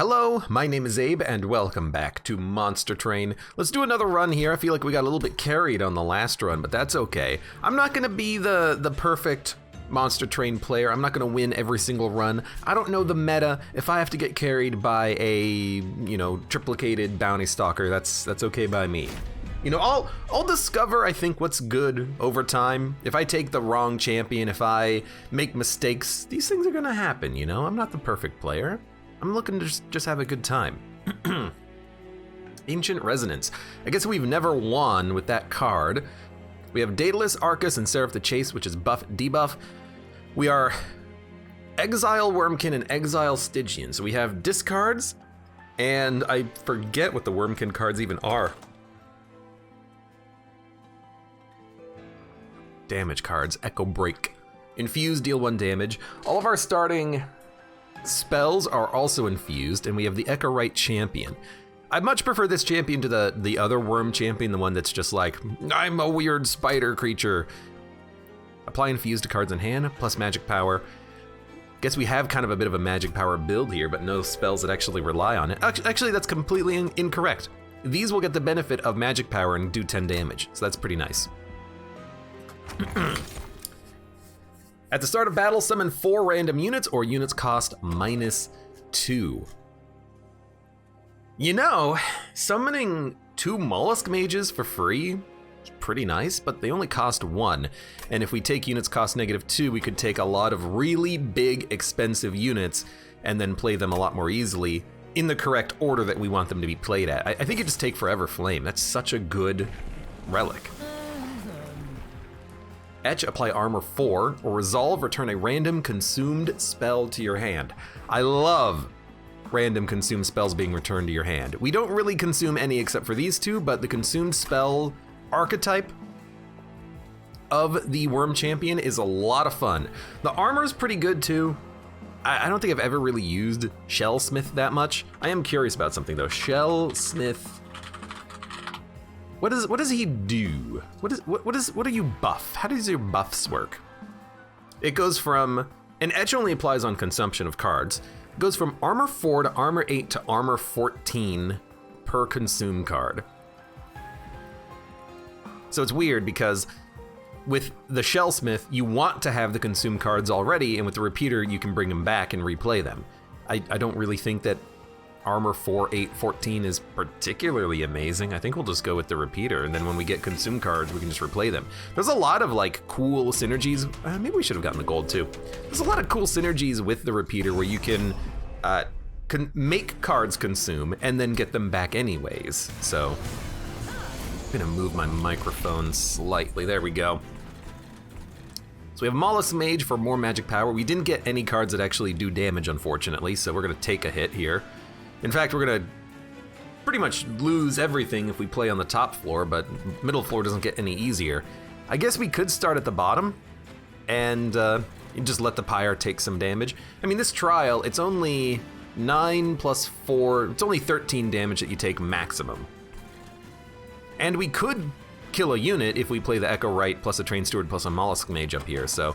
Hello, my name is Abe, and welcome back to Monster Train. Let's do another run here. I feel like we got a little bit carried on the last run, but that's okay. I'm not gonna be the perfect Monster Train player. I'm not gonna win every single run. I don't know the meta. If I have to get carried by a, triplicated bounty stalker, that's okay by me. I'll discover, I think, what's good over time. If I take the wrong champion, if I make mistakes, these things are gonna happen, I'm not the perfect player. I'm looking to just have a good time. Ancient Resonance. I guess we've never won with that card. We have Daedalus, Arcus, and Seraph the Chase, which is buff, debuff. We are Exile Wormkin and Exile Stygian. So we have discards, and I forget what the Wormkin cards even are. Damage cards, Echo Break. Infuse, deal 1 damage. All of our starting spells are also infused, and we have the Echorite champion. I much prefer this champion to the other worm champion, the one that's just like, I'm a weird spider creature. Apply infuse to cards in hand, plus magic power. Guess we have kind of a bit of a magic power build here, but no spells that actually rely on it. Actually, that's completely incorrect. These will get the benefit of magic power and do 10 damage, so that's pretty nice. At the start of battle, summon 4 random units, or units cost -2. Summoning 2 mollusk mages for free is pretty nice, but they only cost 1. And if we take units cost -2, we could take a lot of really big, expensive units and then play them a lot more easily in the correct order that we want them to be played at. I think it just take Forever Flame. That's such a good relic. Etch, apply armor 4, or resolve, return a random consumed spell to your hand. I love random consumed spells being returned to your hand. We don't really consume any except for these two, but the consumed spell archetype of the Worm Champion is a lot of fun. The armor is pretty good too. I don't think I've ever really used Shellsmith that much. I am curious about something though. Shellsmith. What does he do? What do you buff? How does your buffs work? It goes from, and Etch only applies on consumption of cards. It goes from armor 4 to armor 8 to armor 14 per consume card. So it's weird because with the Shellsmith, you want to have the consume cards already, and with the repeater, you can bring them back and replay them. I don't really think that armor 4, 8, 14 is particularly amazing. I think we'll just go with the repeater, and then when we get consume cards, we can just replay them. There's a lot of cool synergies. Maybe we should have gotten the gold too. There's a lot of cool synergies with the repeater where you can make cards consume and then get them back anyways. So I'm gonna move my microphone slightly. There we go. So we have Mollusk Mage for more magic power. We didn't get any cards that actually do damage, unfortunately, so we're gonna take a hit here. In fact, we're gonna pretty much lose everything if we play on the top floor, but middle floor doesn't get any easier. I guess we could start at the bottom and just let the pyre take some damage. I mean, this trial, it's only 9 plus 4, it's only 13 damage that you take maximum. And we could kill a unit if we play the Echorite plus a Train Steward plus a Mollusk Mage up here, so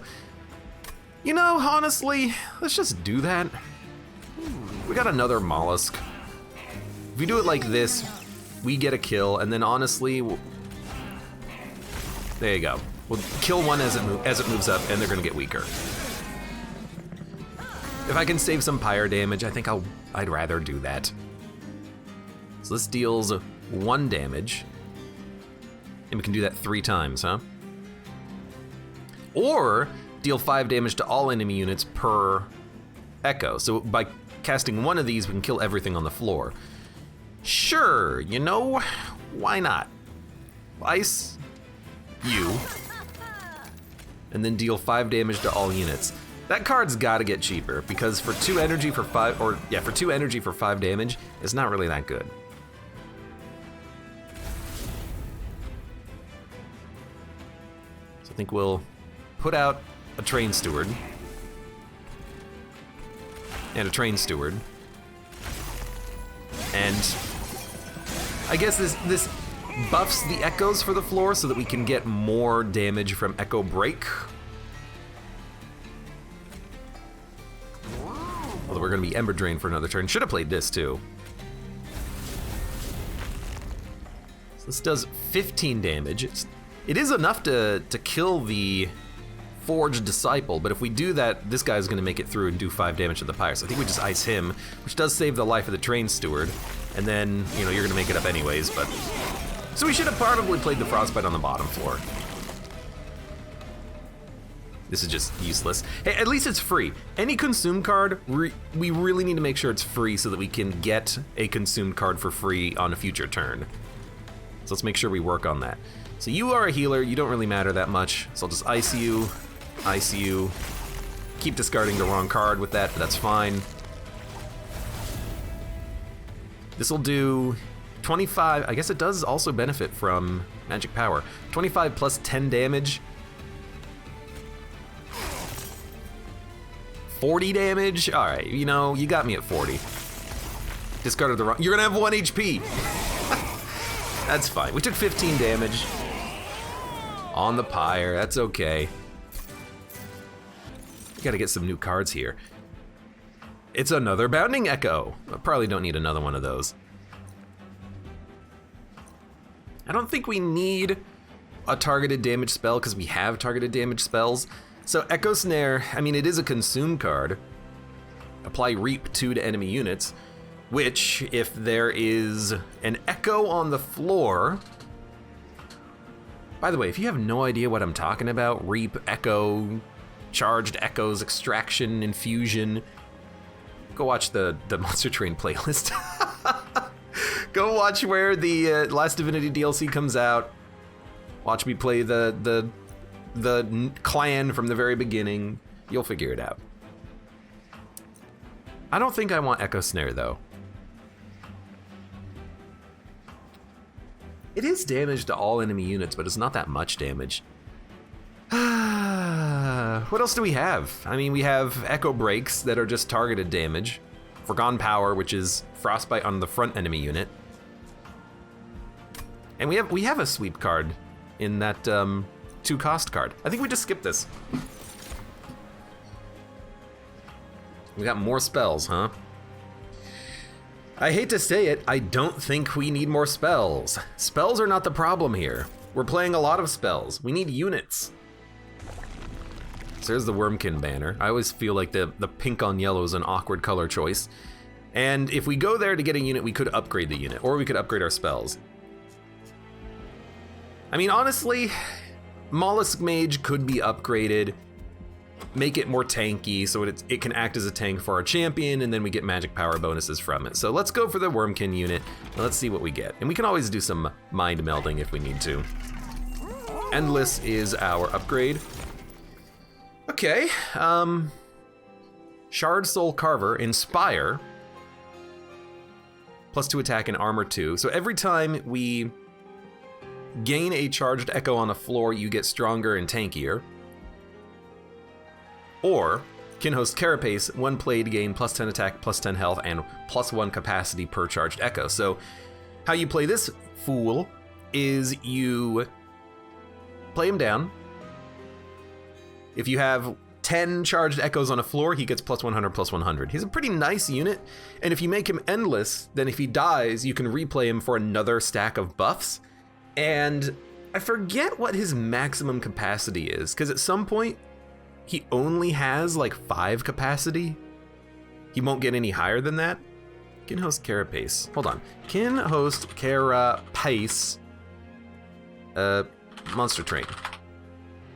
honestly, let's just do that. We got another mollusk. If we do it like this, we get a kill, and then honestly, there you go. We'll kill one as it moves up, and they're gonna get weaker. If I can save some pyre damage, I think I'd rather do that. So this deals 1 damage, and we can do that 3 times, huh? Or deal 5 damage to all enemy units per echo. So by casting one of these, we can kill everything on the floor. Sure, why not? Ice you, and then deal 5 damage to all units. That card's gotta get cheaper, because for 2 energy for 5, for 2 energy for 5 damage, it's not really that good. So I think we'll put out a Train Steward. And a Train Steward. And I guess this buffs the echoes for the floor so that we can get more damage from Echo Break. Although we're going to be Ember Drain for another turn. Should have played this too. So this does 15 damage. It is enough to kill the Forged Disciple, but if we do that, this guy's going to make it through and do 5 damage to the Pyre. So I think we just ice him, which does save the life of the Train Steward. And then, you know, you're going to make it up anyways, but... So we should have probably played the Frostbite on the bottom floor. This is just useless. Hey, at least it's free. Any consumed card, we really need to make sure it's free so that we can get a consumed card for free on a future turn. So let's make sure we work on that. So you are a healer, you don't really matter that much. So I'll just ice you. Keep discarding the wrong card with that, but that's fine. This will do 25, I guess it does also benefit from magic power. 25 plus 10 damage. 40 damage? All right, you know, you got me at 40. Discarded the wrong, you're gonna have 1 HP. That's fine, we took 15 damage. On the Pyre, that's okay. We gotta get some new cards here. It's another Bounding Echo. I probably don't need another one of those. I don't think we need a targeted damage spell because we have targeted damage spells. So Echo Snare, I mean, it is a consume card. Apply Reap 2 to enemy units, which if there is an Echo on the floor, by the way, if you have no idea what I'm talking about, Reap, Echo, Charged Echoes, Extraction, Infusion, go watch the Monster Train playlist. Go watch where the Last Divinity DLC comes out. Watch me play the clan from the very beginning. You'll figure it out. I don't think I want Echo Snare though. It is damage to all enemy units, but it's not that much damage. What else do we have? I mean, we have Echo Breaks that are just targeted damage. Forgone Power, which is Frostbite on the front enemy unit. And we have a sweep card in that 2-cost card. I think we just skipped this. We got more spells, huh? I hate to say it, I don't think we need more spells. Spells are not the problem here. We're playing a lot of spells. We need units. So there's the Wormkin banner. I always feel like the pink on yellow is an awkward color choice. And if we go there to get a unit, we could upgrade the unit, or we could upgrade our spells. I mean, honestly, Mollusk Mage could be upgraded, make it more tanky so it can act as a tank for our champion, and then we get magic power bonuses from it. So let's go for the Wormkin unit, and let's see what we get. And we can always do some mind melding if we need to. Endless is our upgrade. Okay, Shard Soul Carver, Inspire, +2 attack and armor 2. So every time we gain a charged Echo on a floor, you get stronger and tankier. Or Kinhost Carapace, when played, gain +10 attack, +10 health, and +1 capacity per charged Echo. So how you play this fool is you play him down. If you have 10 charged Echoes on a floor, he gets +100, +100. He's a pretty nice unit, and if you make him endless, then if he dies, you can replay him for another stack of buffs. And I forget what his maximum capacity is, because at some point, he only has like 5 capacity. He won't get any higher than that. Kinhost Carapace. Hold on. Kinhost Carapace. Monster Train.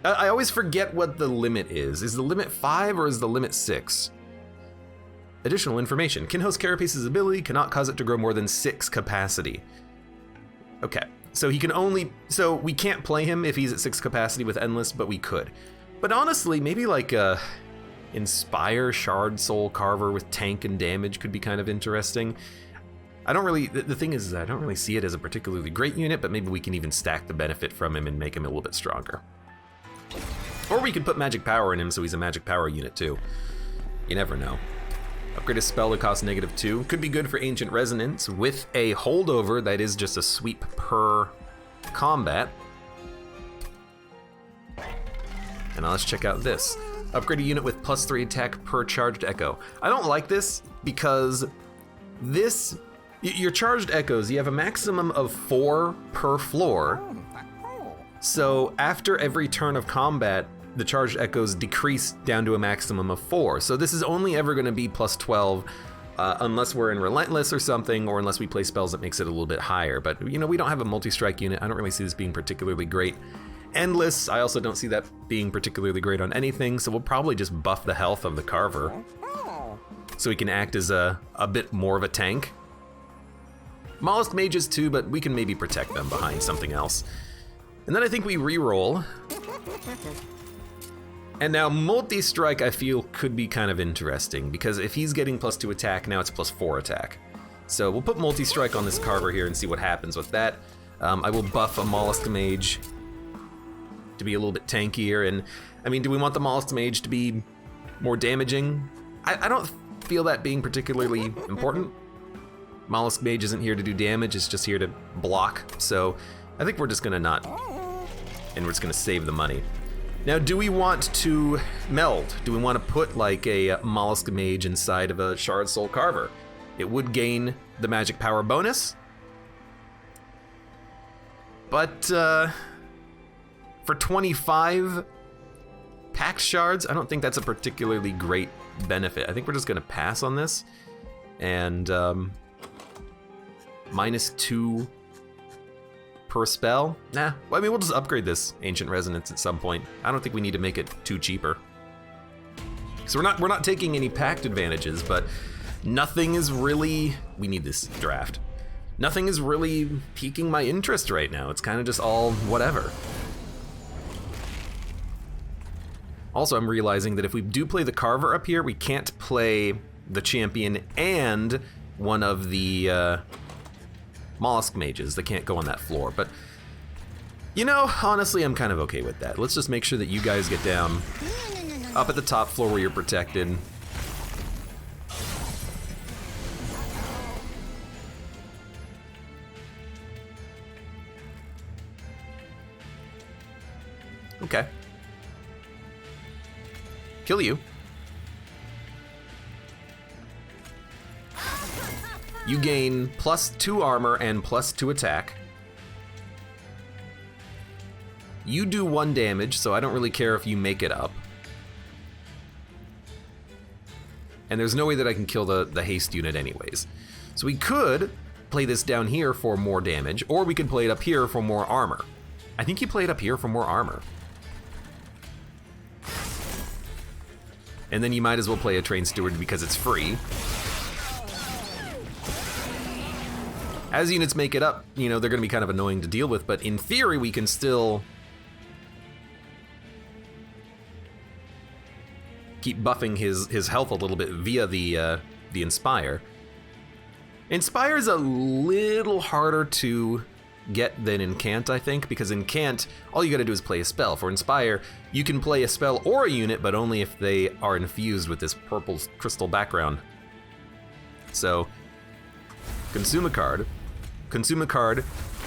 I always forget what the limit is. Is the limit 5 or is the limit 6? Additional information. Kinhost Carapace's ability cannot cause it to grow more than 6 capacity. Okay, so he can only... So we can't play him if he's at 6 capacity with Endless, but we could. But honestly, maybe like Inspire Shard Soul Carver with tank and damage could be kind of interesting. I don't really... The thing is, I don't really see it as a particularly great unit, but maybe we can even stack the benefit from him and make him a little bit stronger. Or we could put magic power in him so he's a magic power unit too. You never know. Upgrade a spell that costs -2. Could be good for Ancient Resonance with a holdover that is just a sweep per combat. And now let's check out this. Upgrade a unit with +3 attack per charged echo. I don't like this because your charged echoes, you have a maximum of 4 per floor. So after every turn of combat, the charged echoes decrease down to a maximum of 4. So this is only ever going to be +12 unless we're in Relentless or something, or unless we play spells that makes it a little bit higher. But we don't have a multi-strike unit. I don't really see this being particularly great. Endless, I also don't see that being particularly great on anything, so we'll probably just buff the health of the Carver so he can act as a bit more of a tank. Mollusk Mages too, but we can maybe protect them behind something else. And then I think we re-roll. And now multi-strike I feel could be kind of interesting, because if he's getting +2 attack, now it's +4 attack. So we'll put multi-strike on this Carver here and see what happens with that. I will buff a Mollusk Mage to be a little bit tankier, and I mean, do we want the Mollusk Mage to be more damaging? I don't feel that being particularly important. Mollusk Mage isn't here to do damage, it's just here to block, so I think we're just gonna not, and we're just gonna save the money. Now, do we want to meld? Do we want to put like a Mollusk Mage inside of a Shard Soul Carver? It would gain the magic power bonus, but for 25 packed shards, I don't think that's a particularly great benefit. I think we're just gonna pass on this, and -2 per spell? Nah, well, I mean, we'll just upgrade this Ancient Resonance at some point. I don't think we need to make it too cheaper. So we're not taking any packed advantages, but nothing is really, we need this draft. Nothing is really piquing my interest right now. It's kind of just all whatever. Also, I'm realizing that if we do play the Carver up here, we can't play the Champion and one of the Mollusk Mages. They can't go on that floor, but honestly, I'm kind of okay with that. Let's just make sure that you guys get down up at the top floor where you're protected. Okay. Kill you. You gain +2 armor and +2 attack. You do 1 damage, so I don't really care if you make it up. And there's no way that I can kill the haste unit anyways. So we could play this down here for more damage, or we could play it up here for more armor. I think you play it up here for more armor. And then you might as well play a Train Steward because it's free. As units make it up, they're gonna be kind of annoying to deal with, but in theory, we can still keep buffing his health a little bit via the Inspire. Inspire is a little harder to get than Incant, I think, because Incant, all you gotta do is play a spell. For Inspire, you can play a spell or a unit, but only if they are infused with this purple crystal background. So, consume a card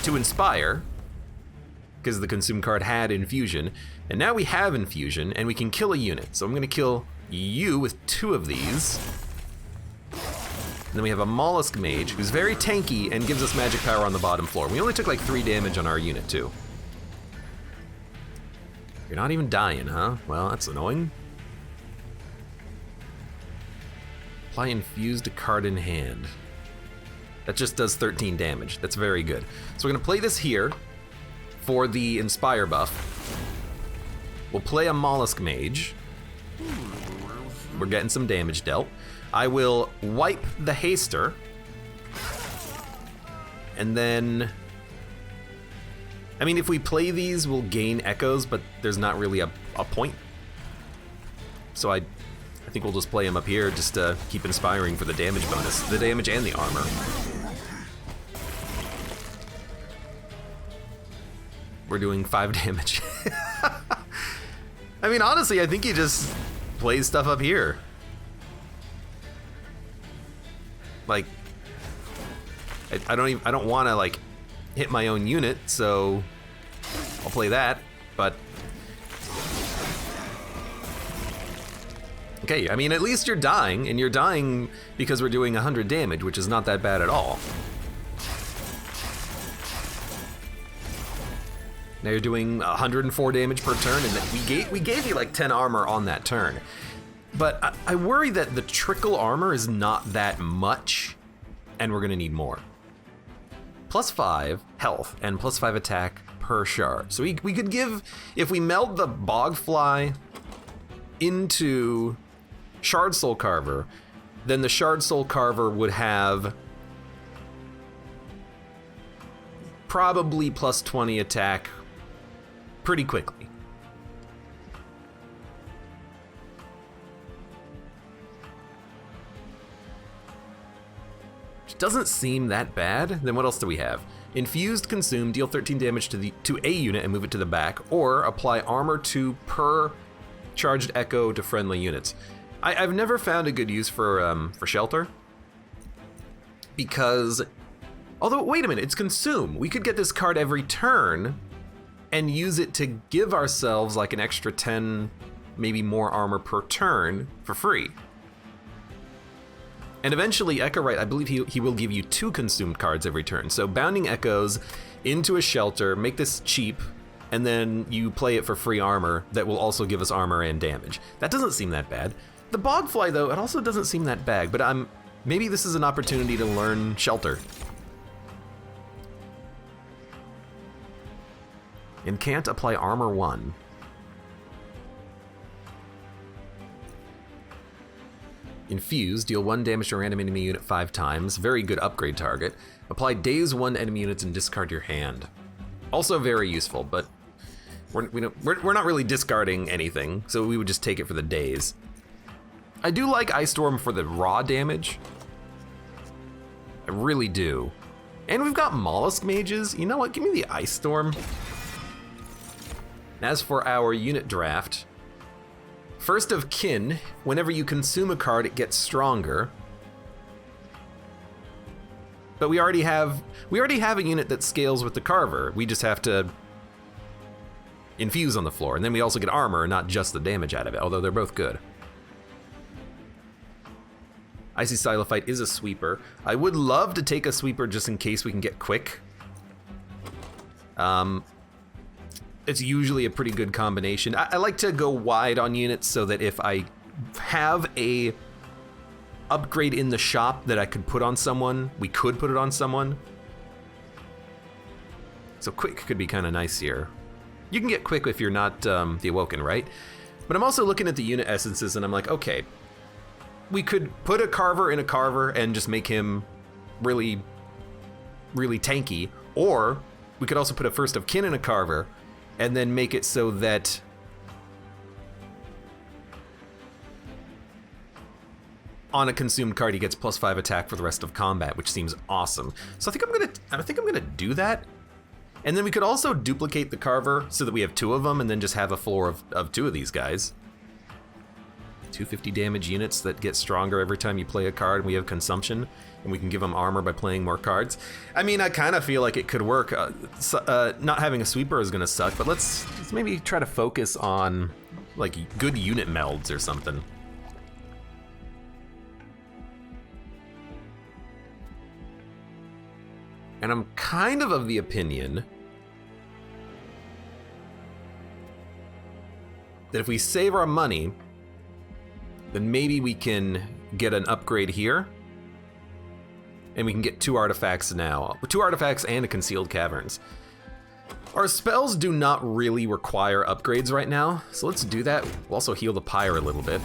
to Inspire, because the consume card had Infusion, and now we have Infusion, and we can kill a unit. So I'm gonna kill you with 2 of these. And then we have a Mollusk Mage, who's very tanky and gives us magic power on the bottom floor. We only took like 3 damage on our unit too. You're not even dying, huh? Well, that's annoying. Apply infused card in hand. That just does 13 damage. That's very good. So we're gonna play this here for the Inspire buff. We'll play a Mollusk Mage. We're getting some damage dealt. I will wipe the Haster. And then, I mean, if we play these, we'll gain echoes, but there's not really a point. So I think we'll just play him up here just to keep inspiring for the damage bonus, the damage and the armor. We're doing 5 damage. I mean, honestly, I think he just plays stuff up here. Like, I don't want to like hit my own unit, so I'll play that. But Okay, I mean, at least you're dying, and you're dying because we're doing 100 damage, which is not that bad at all. Now you're doing 104 damage per turn, and we gave you like 10 armor on that turn. But I worry that the trickle armor is not that much, and we're gonna need more. +5 health and +5 attack per shard. So we could give, if we meld the Bogfly into Shard Soul Carver, then the Shard Soul Carver would have probably +20 attack pretty quickly. Which doesn't seem that bad. Then what else do we have? Infused Consume, deal 13 damage to a unit and move it to the back, or apply armor 2 per charged echo to friendly units. I've never found a good use for Shelter, because, although, wait a minute, it's Consume. We could get this card every turn and use it to give ourselves like an extra 10, maybe more armor per turn for free. And eventually, Echo Right, I believe he will give you 2 consumed cards every turn. So Bounding Echoes into a Shelter, make this cheap, and then you play it for free armor that will also give us armor and damage. That doesn't seem that bad. The Bogfly, though, it also doesn't seem that bad, but maybe this is an opportunity to learn Shelter. Incant, apply armor 1. Infuse, deal 1 damage to a random enemy unit 5 times. Very good upgrade target. Apply daze 1 enemy units and discard your hand. Also very useful, but we're not really discarding anything, so we would just take it for the daze. I do like Ice Storm for the raw damage. I really do. And we've got Mollusk Mages. You know what? Give me the Ice Storm. As for our unit draft, First of Kin, whenever you consume a card, it gets stronger. But we already have a unit that scales with the Carver. We just have to infuse on the floor, and then we also get armor, not just the damage out of it, although they're both good. Icy Silophyte is a sweeper. I would love to take a sweeper just in case we can get quick. It's usually a pretty good combination. I like to go wide on units so that if I have a upgrade in the shop that I could put on someone, we could put it on someone. So quick could be kind of nice here. You can get quick if you're not the Awoken, right? But I'm also looking at the unit essences and I'm like, okay, we could put a Carver in a Carver and just make him really, really tanky. Or we could also put a First of Kin in a Carver and then make it so that on a consumed card he gets +5 attack for the rest of combat, which seems awesome. So I think I'm gonna do that. And then we could also duplicate the Carver so that we have 2 of them and then just have a floor of 2 of these guys. 250 damage units that get stronger every time you play a card, and we have consumption, and we can give them armor by playing more cards. I mean, I kind of feel like it could work. Not having a sweeper is gonna suck, but let's maybe try to focus on like good unit melds or something. And I'm kind of the opinion that if we save our money, then maybe we can get an upgrade here. And we can get 2 artifacts now. 2 artifacts and a Concealed Caverns. Our spells do not really require upgrades right now, so let's do that. We'll also heal the Pyre a little bit.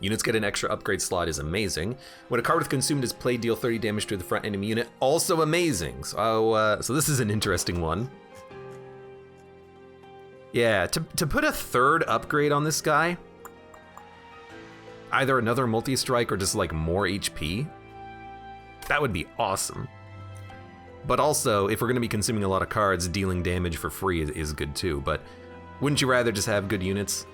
Units get an extra upgrade slot is amazing. When a card with Consumed is played, deal 30 damage to the front enemy unit, also amazing. So this is an interesting one. Yeah, to put a 3rd upgrade on this guy, either another multi-strike or just like more HP, that would be awesome. But also, if we're going to be consuming a lot of cards, dealing damage for free is good too. But wouldn't you rather just have good units?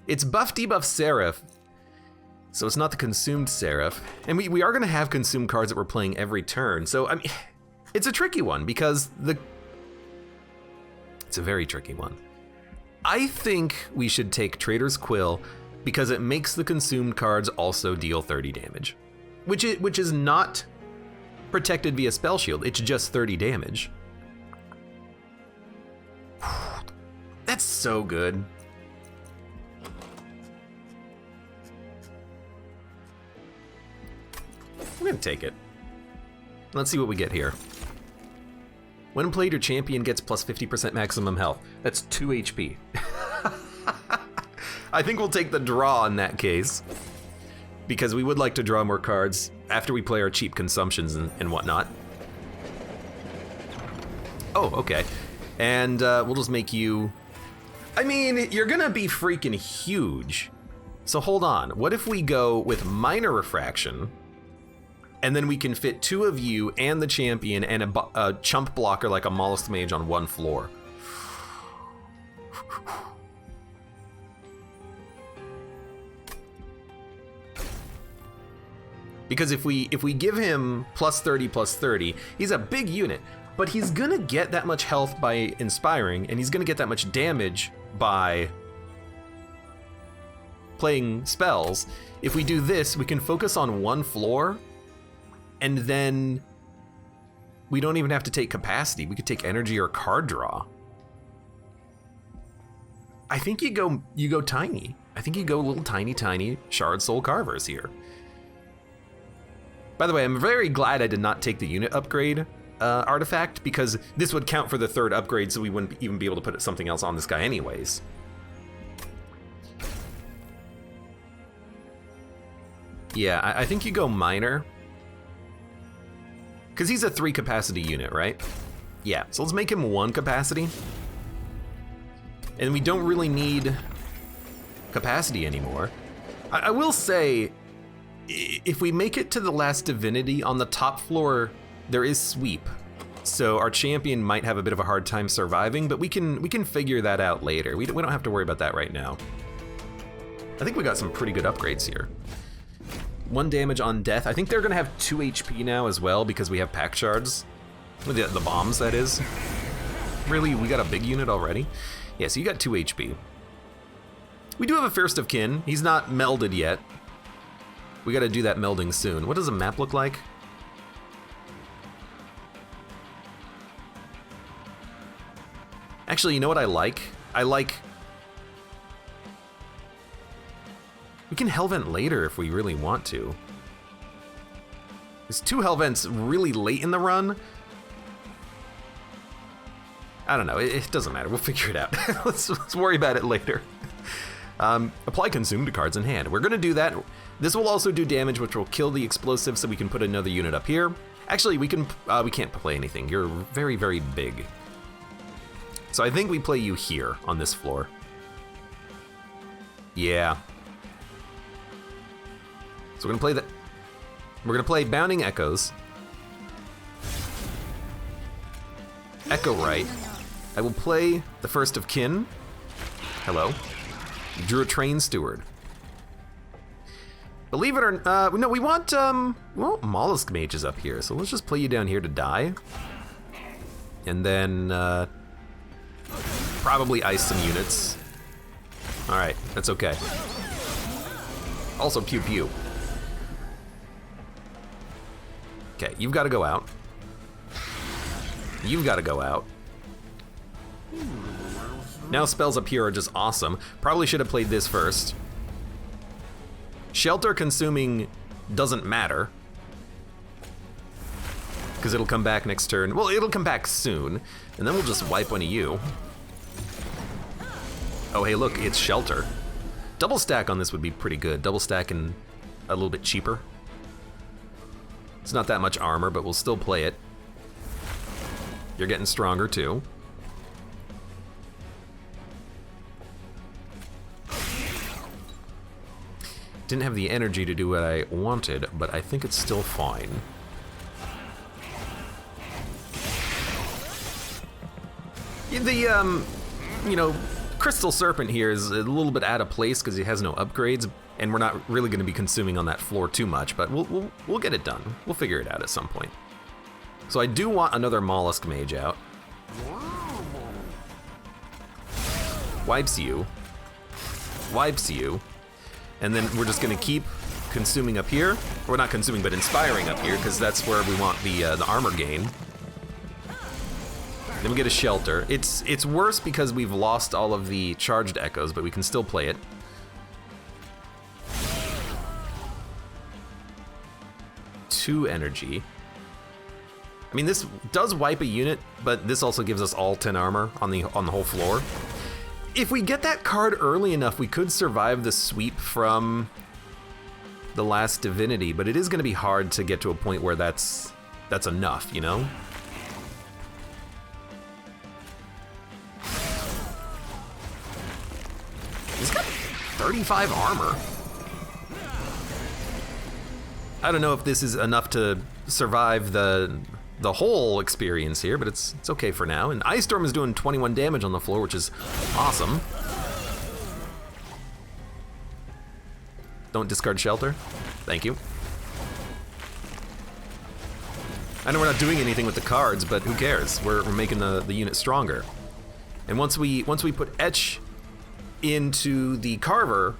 It's buff debuff Seraph, so it's not the consumed Seraph. And we are going to have consumed cards that we're playing every turn. So, I mean, it's a tricky one because it's a very tricky one. I think we should take Trader's Quill because it makes the consumed cards also deal 30 damage, which is not protected via spell shield. It's just 30 damage. That's so good. I'm gonna take it. Let's see what we get here. When played, your champion gets plus 50% maximum health. That's 2 HP. I think we'll take the draw in that case, because we would like to draw more cards after we play our cheap consumptions and whatnot. Oh, okay. And we'll just make you... I mean, you're gonna be freaking huge. So hold on, what if we go with minor refraction, and then we can fit 2 of you and the champion and a chump blocker like a mollusk mage on one floor. Because if we give him plus 30, he's a big unit, but he's gonna get that much health by inspiring, and he's gonna get that much damage by playing spells. If we do this, we can focus on one floor, and then we don't even have to take capacity. We could take energy or card draw. I think you go tiny. I think you go little tiny Shard Soul Carvers here. By the way, I'm very glad I did not take the unit upgrade artifact, because this would count for the 3rd upgrade, so we wouldn't even be able to put something else on this guy anyways. Yeah, I think you go minor, because he's a 3 capacity unit, right? Yeah, so let's make him 1 capacity. And we don't really need capacity anymore. I will say, if we make it to the last divinity, on the top floor, there is sweep. So our champion might have a bit of a hard time surviving, but we can figure that out later. We don't have to worry about that right now. I think we got some pretty good upgrades here. 1 damage on death. I think they're gonna have 2 HP now as well, because we have pack shards. The bombs, that is. Really, we got a big unit already? Yeah, so you got 2 HP. We do have a First of Kin. He's not melded yet. We gotta do that melding soon. What does a map look like? Actually, you know what I like? We can Hellvent later if we really want to. There's 2 Hellvents really late in the run. I don't know, it doesn't matter, we'll figure it out. let's worry about it later. Apply consume to cards in hand. We're gonna do that. This will also do damage, which will kill the explosive, so we can put another unit up here. Actually, we can't play anything. You're very, very big. So I think we play you here on this floor. Yeah. So we're gonna play Bounding Echoes. Echo Right. I will play the First of Kin. Hello. You drew a Train Steward. Believe it or not, no, we want Mollusk Mages up here, so let's just play you down here to die. And then, probably ice some units. Alright, that's okay. Also pew pew. Okay, you've got to go out. You've got to go out. Now spells up here are just awesome. Probably should have played this first. Shelter consuming doesn't matter, because it'll come back next turn. Well, it'll come back soon, and then we'll just wipe one of you. Oh, hey, look, it's Shelter. Double stack on this would be pretty good. Double stack and a little bit cheaper. It's not that much armor, but we'll still play it. You're getting stronger, too. Didn't have the energy to do what I wanted, but I think it's still fine. The, you know, Crystal Serpent here is a little bit out of place because he has no upgrades, and we're not really going to be consuming on that floor too much, but we'll get it done. We'll figure it out at some point. So I do want another Mollusk Mage out. wipes you, and then we're just gonna keep consuming up here. We're not consuming, but inspiring up here, because that's where we want the armor gain. Then we get a shelter. It's worse because we've lost all of the charged echoes, but we can still play it. Two energy. I mean, this does wipe a unit, but this also gives us all 10 armor on the whole floor. If we get that card early enough, we could survive the sweep from the last divinity, but it is going to be hard to get to a point where that's enough, you know? He's got 35 armor. I don't know if this is enough to survive the whole experience here, but it's okay for now. And Ice Storm is doing 21 damage on the floor, which is awesome. Don't discard shelter. Thank you. I know we're not doing anything with the cards, but who cares? We're making the unit stronger. And once we put Etch into the Carver,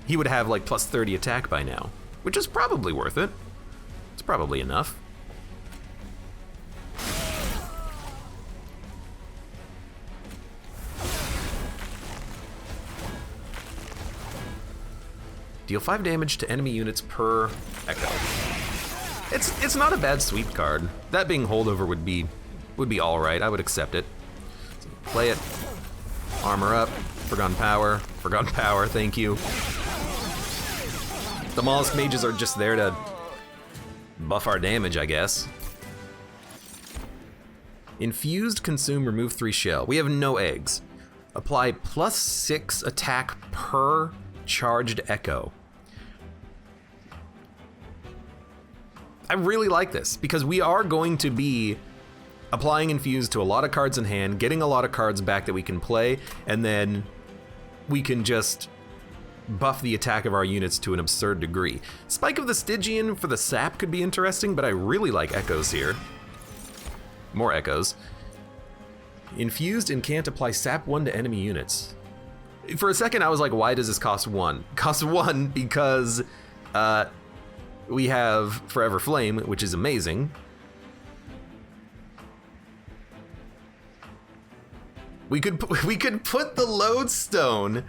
he would have like plus 30 attack by now, which is probably worth it. It's probably enough. Deal 5 damage to enemy units per echo. It's not a bad sweep card. That being holdover would be all right. I would accept it. So play it. Armor up. Forgotten power. Forgotten power. Thank you. The mollusk mages are just there to buff our damage, I guess. Infused, consume, remove 3 shell. We have no eggs. Apply plus 6 attack per charged echo. I really like this because we are going to be applying Infuse to a lot of cards in hand, getting a lot of cards back that we can play, and then we can just buff the attack of our units to an absurd degree. Spike of the Stygian for the sap could be interesting, but I really like echoes here. More echoes. Infused and can't apply sap 1 to enemy units. For a second, I was like, why does this cost 1? Cost 1 because we have Forever Flame, which is amazing. We could put the Lodestone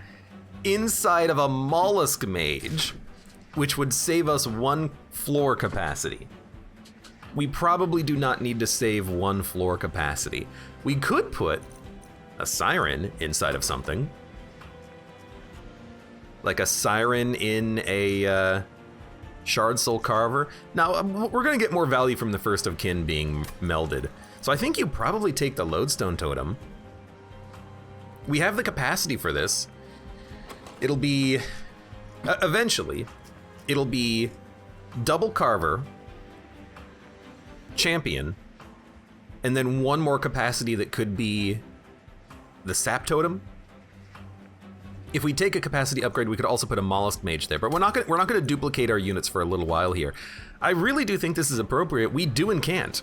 inside of a Mollusk Mage, which would save us 1 floor capacity. We probably do not need to save 1 floor capacity. We could put a Siren inside of something. Like a Siren in a Shard Soul Carver. Now, we're gonna get more value from the First of Kin being melded. So I think you probably take the Lodestone Totem. We have the capacity for this. It'll be, eventually, it'll be double Carver, Champion, and then 1 more capacity that could be the Sap Totem. If we take a capacity upgrade, we could also put a Mollusk Mage there, but we're not gonna duplicate our units for a little while here. I really do think this is appropriate. We do Incant.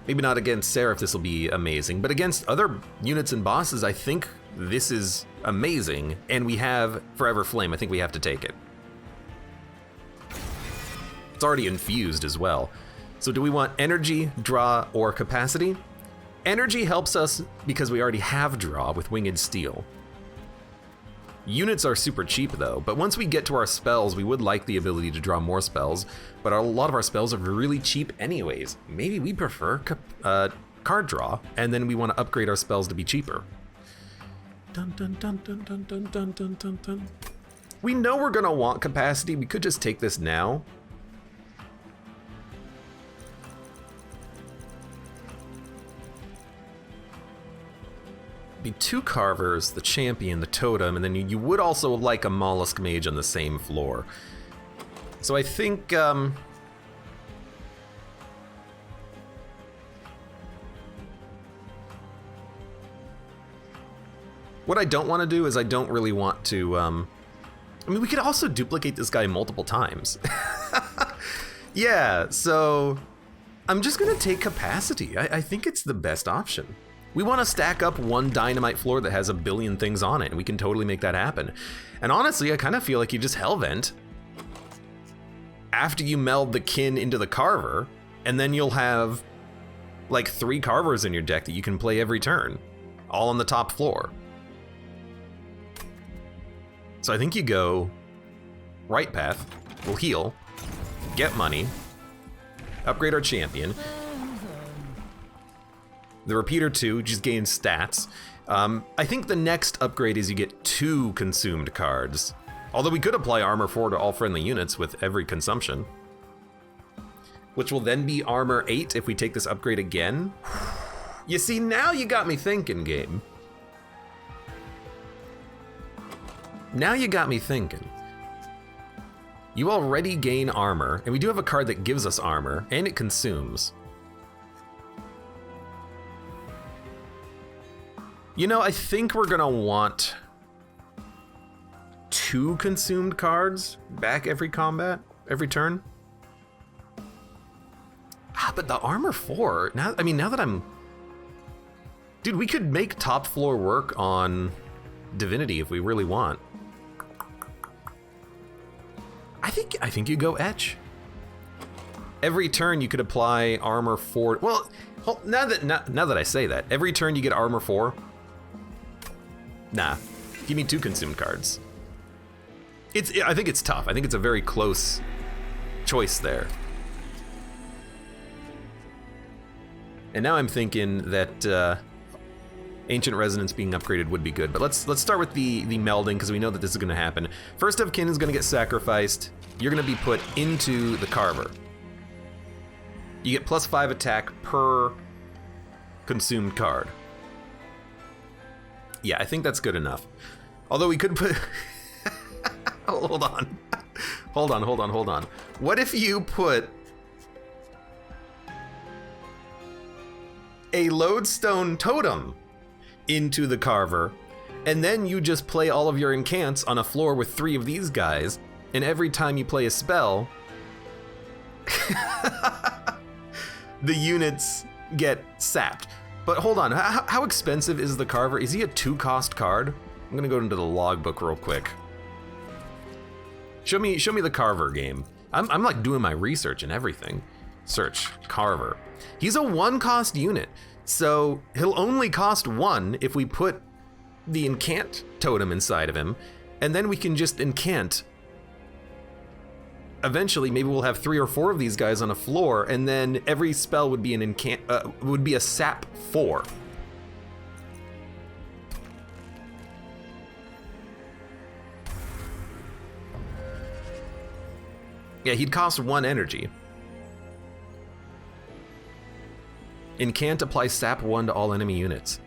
Maybe not against Seraph, this will be amazing, but against other units and bosses, I think this is amazing, and we have Forever Flame. I think we have to take it. It's already infused as well. So do we want energy, draw, or capacity? Energy helps us because we already have draw with Winged Steel. Units are super cheap though, but once we get to our spells, we would like the ability to draw more spells, but a lot of our spells are really cheap anyways. Maybe we prefer card draw, and then we want to upgrade our spells to be cheaper. Dun, dun, dun, dun, dun, dun, dun, dun, dun, dun. We know we're gonna want capacity. We could just take this now. Be 2 Carvers, the Champion, the Totem, and then you would also like a Mollusk Mage on the same floor. So I think, what I don't want to do is I don't really want to, I mean, we could also duplicate this guy multiple times. Yeah, so I'm just gonna take capacity. I think it's the best option. We want to stack up one dynamite floor that has a billion things on it, and we can totally make that happen. And honestly, I kind of feel like you just hellvent after you meld the kin into the carver, and then you'll have like 3 carvers in your deck that you can play every turn, all on the top floor. So I think you go right path, we'll heal, get money, upgrade our champion. The repeater 2 just gains stats. I think the next upgrade is you get 2 consumed cards. Although we could apply armor 4 to all friendly units with every consumption, which will then be armor 8 if we take this upgrade again. You see, now you got me thinking, game. Now you got me thinking. You already gain armor, and we do have a card that gives us armor, and it consumes. You know, I think we're gonna want 2 consumed cards back every combat, every turn. But the armor 4, now that I'm... Dude, we could make top floor work on Divinity if we really want. I think you go Etch. Every turn you could apply armor 4. Well, now that I say that, every turn you get armor 4. Nah, give me 2 consumed cards. I think it's tough. I think it's a very close choice there. And now I'm thinking that Ancient Resonance being upgraded would be good. But let's start with the melding, because we know that this is going to happen. First of kin is going to get sacrificed. You're going to be put into the carver. You get +5 attack per consumed card. Yeah, I think that's good enough. Although we could put... Hold on. What if you put a lodestone totem into the carver, and then you just play all of your incants on a floor with 3 of these guys, and every time you play a spell, the units get sapped. But hold on, how expensive is the carver? Is he a 2-cost card? I'm gonna go into the logbook real quick. Show me the carver game. I'm like doing my research and everything. Search carver. He's a 1-cost unit, so he'll only cost 1 if we put the incant totem inside of him, and then we can just incant. Eventually, maybe we'll have 3 or 4 of these guys on a floor, and then every spell would be an would be a sap 4. Yeah, he'd cost 1 energy. Incant applies sap 1 to all enemy units.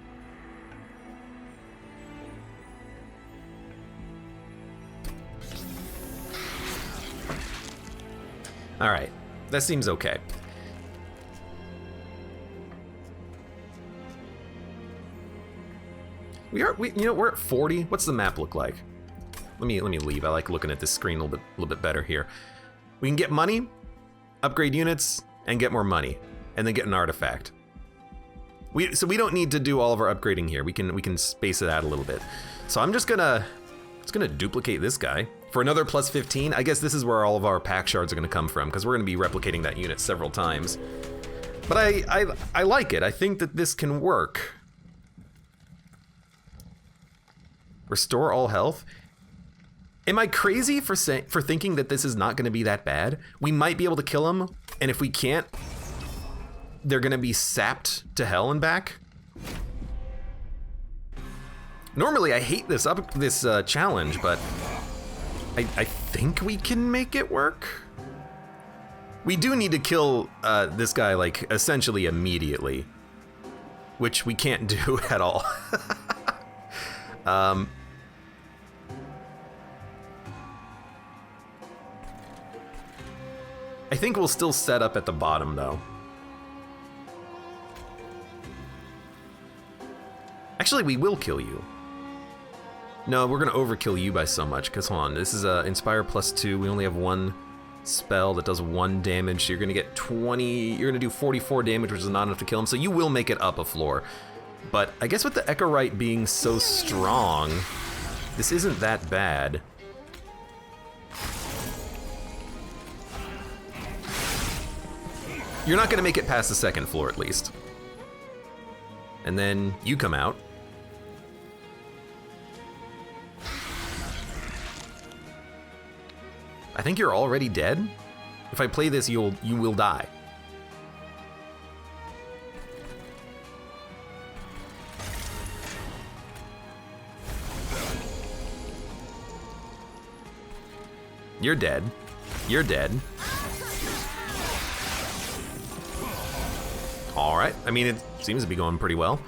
All right, that seems okay. We're at 40. What's the map look like? Let me leave. I like looking at this screen a little bit better here. We can get money, upgrade units, and get more money, and then get an artifact. So we don't need to do all of our upgrading here. We can space it out a little bit. So I'm just gonna duplicate this guy for another +15. I guess this is where all of our pack shards are gonna come from, because we're gonna be replicating that unit several times. But I like it. I think that this can work. Restore all health. Am I crazy for thinking that this is not going to be that bad? We might be able to kill them, and if we can't, they're going to be sapped to hell and back. Normally, I hate this challenge, but I think we can make it work. We do need to kill this guy, like, essentially immediately, which we can't do at all. I think we'll still set up at the bottom, though. Actually, we will kill you. No, we're gonna overkill you by so much, because hold on, this is Inspire +2. We only have 1 spell that does 1 damage, so you're gonna get 20, you're gonna do 44 damage, which is not enough to kill him, so you will make it up a floor. But I guess with the Echo Right being so strong, this isn't that bad. You're not gonna make it past the second floor at least. And then you come out. I think you're already dead. If I play this, you will die. You're dead. You're dead. All right. I mean, it seems to be going pretty well.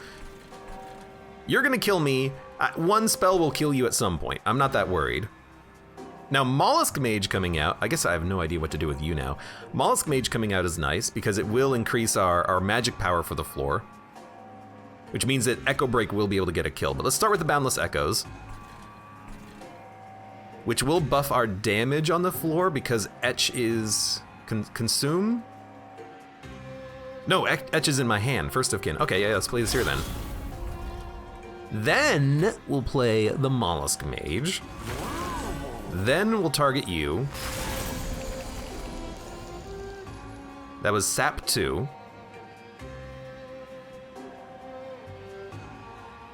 You're gonna kill me. One spell will kill you at some point. I'm not that worried. Now, Mollusk Mage coming out, I guess I have no idea what to do with you now. Mollusk Mage coming out is nice because it will increase our magic power for the floor, which means that Echo Break will be able to get a kill. But let's start with the Boundless Echoes, which will buff our damage on the floor because Etch is consume? No, Etch is in my hand, First of Kin. Okay, yeah, let's play this here then. Then we'll play the Mollusk Mage. Then we'll target you. That was Sap 2.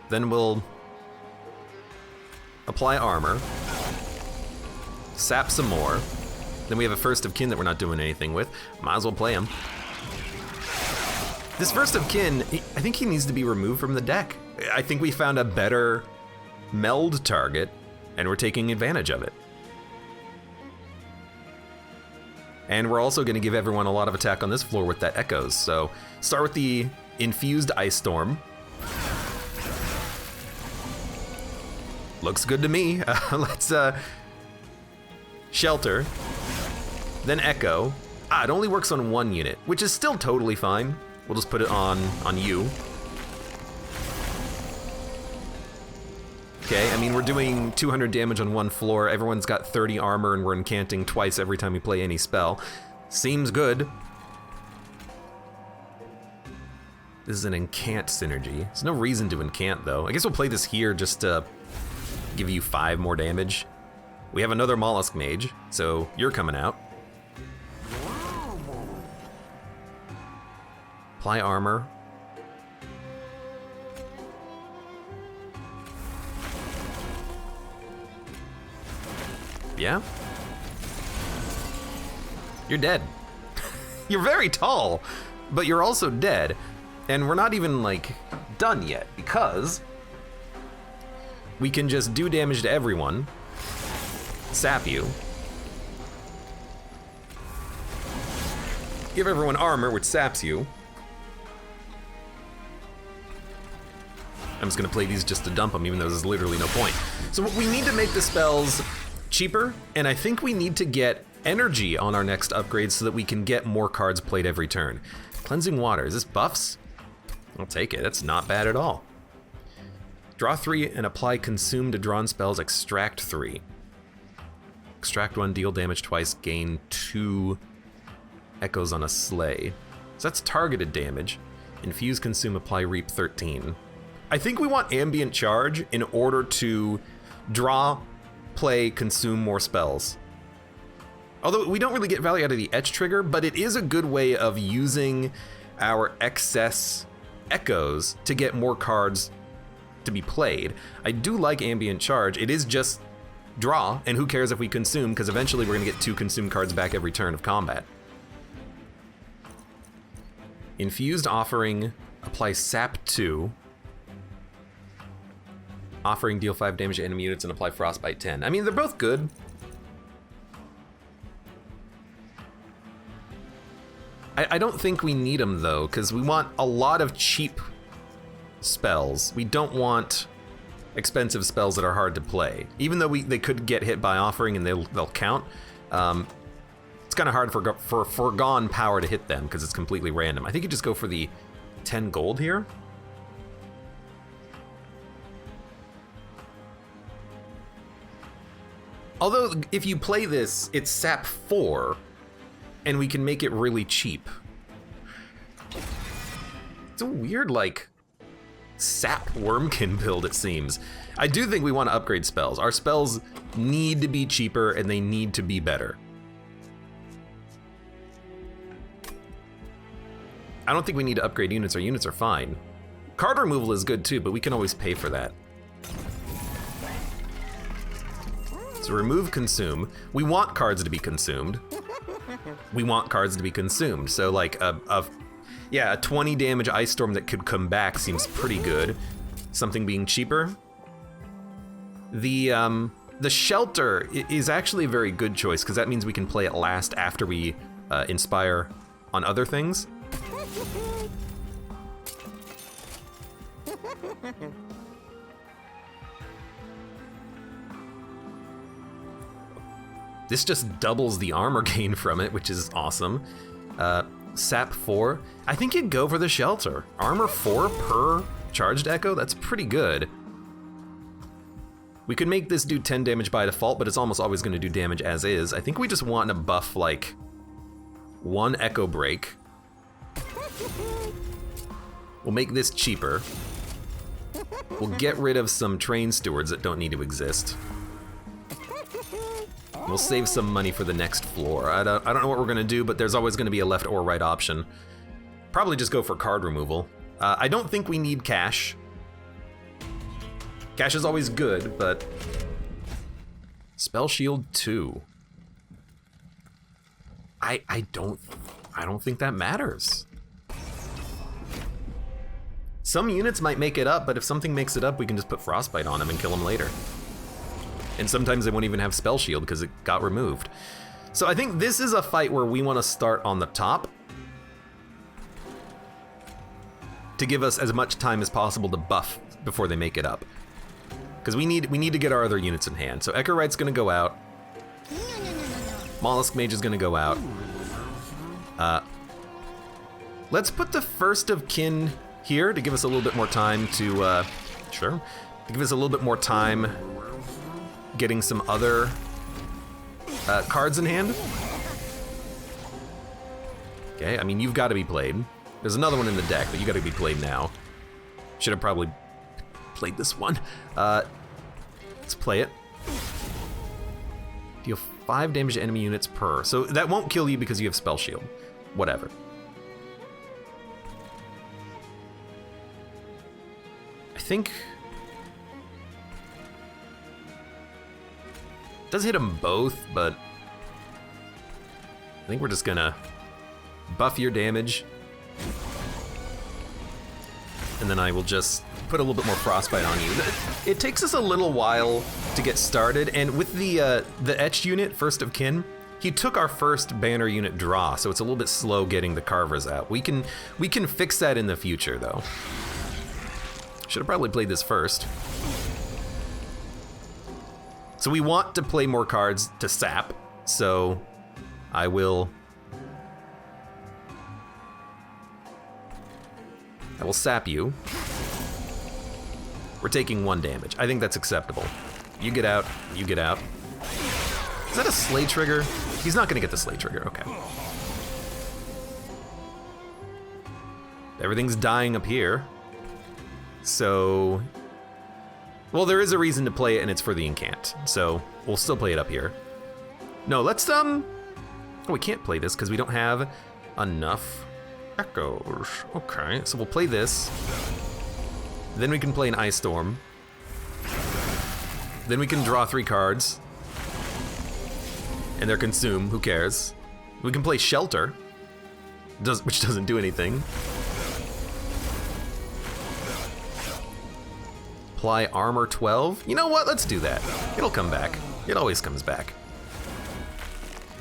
Then we'll apply armor. Sap some more. Then we have a First of Kin that we're not doing anything with. Might as well play him. This First of Kin, I think he needs to be removed from the deck. I think we found a better meld target, and we're taking advantage of it. And we're also going to give everyone a lot of attack on this floor with that Echoes. So start with the Infused Ice Storm. Looks good to me. Let's Shelter. Then Echo. It only works on one unit, which is still totally fine. We'll just put it on you. Okay, I mean, we're doing 200 damage on one floor. Everyone's got 30 armor, and we're incanting twice every time we play any spell. Seems good. This is an incant synergy. There's no reason to incant, though. I guess we'll play this here just to give you 5 more damage. We have another Mollusk Mage, so you're coming out. Apply armor. Yeah? You're dead. You're very tall, but you're also dead. And we're not even, like, done yet, because we can just do damage to everyone, sap you, give everyone armor, which saps you. I'm just gonna play these just to dump them, even though there's literally no point. So we need to make the spells cheaper, and I think we need to get energy on our next upgrade so that we can get more cards played every turn. Cleansing Water, is this buffs? I'll take it, that's not bad at all. Draw 3 and apply Consume to drawn spells, Extract 3. Extract 1, deal damage twice, gain 2 Echoes on a Slay. So that's targeted damage. Infuse, Consume, apply Reap 13. I think we want Ambient Charge in order to draw, play, consume more spells. Although we don't really get value out of the Etch trigger, but it is a good way of using our excess Echoes to get more cards to be played. I do like Ambient Charge. It is just draw, and who cares if we consume, because eventually we're gonna get 2 consume cards back every turn of combat. Infused Offering, apply Sap 2. Offering, deal 5 damage to enemy units and apply Frostbite 10. I mean, they're both good. I don't think we need them, though, because we want a lot of cheap spells. We don't want expensive spells that are hard to play. Even though they could get hit by Offering and they'll count, it's kind of hard for Foregone Power to hit them because it's completely random. I think you just go for the 10 gold here. Although, if you play this, it's Sap 4, and we can make it really cheap. It's a weird, like, sap wormkin build, it seems. I do think we want to upgrade spells. Our spells need to be cheaper and they need to be better. I don't think we need to upgrade units. Our units are fine. Card removal is good too, but we can always pay for that. So remove consume. We want cards to be consumed. We want cards to be consumed. So like a 20 damage Ice Storm that could come back seems pretty good. Something being cheaper. The Shelter is actually a very good choice because that means we can play it last after we inspire on other things. This just doubles the armor gain from it, which is awesome. Sap 4. I think you'd go for the Shelter. Armor 4 per charged echo? That's pretty good. We could make this do 10 damage by default, but it's almost always going to do damage as is. I think we just want to buff like 1 echo break. We'll make this cheaper. We'll get rid of some train stewards that don't need to exist. We'll save some money for the next floor. I don't know what we're gonna do, but there's always gonna be a left or right option. Probably just go for card removal. I don't think we need cash. Cash is always good, but Spell Shield 2. I don't think that matters. Some units might make it up, but if something makes it up, we can just put Frostbite on them and kill them later. And sometimes they won't even have Spell Shield because it got removed. So I think this is a fight where we want to start on the top to give us as much time as possible to buff before they make it up. Because we need to get our other units in hand. So Echo Right's going to go out. Mollusk Mage is going to go out. Let's put the First of Kin here to give us a little bit more time to, to give us a little bit more time getting some other cards in hand. Okay, I mean, you've got to be played. There's another one in the deck, but you got to be played now. Should have probably played this one. Let's play it. Deal 5 damage to enemy units per. So that won't kill you because you have Spell Shield. Whatever. I think it does hit them both, but I think we're just gonna buff your damage, and then I will just put a little bit more Frostbite on you. It takes us a little while to get started, and with the Etched unit, First of Kin, he took our first banner unit draw, so it's a little bit slow getting the Carvers out. We can fix that in the future, though. Should have probably played this first. So we want to play more cards to sap, so I will sap you. We're taking 1 damage. I think that's acceptable. You get out, you get out. Is that a Slay trigger? He's not gonna get the Slay trigger, okay. Everything's dying up here. So, well, there is a reason to play it, and it's for the Incant. So we'll still play it up here. No, let's oh, we can't play this because we don't have enough echoes. Okay, so we'll play this. Then we can play an Ice Storm. Then we can draw 3 cards. And they're consumed, who cares? We can play Shelter, which doesn't do anything. Apply armor 12. You know what? Let's do that. It'll come back. It always comes back.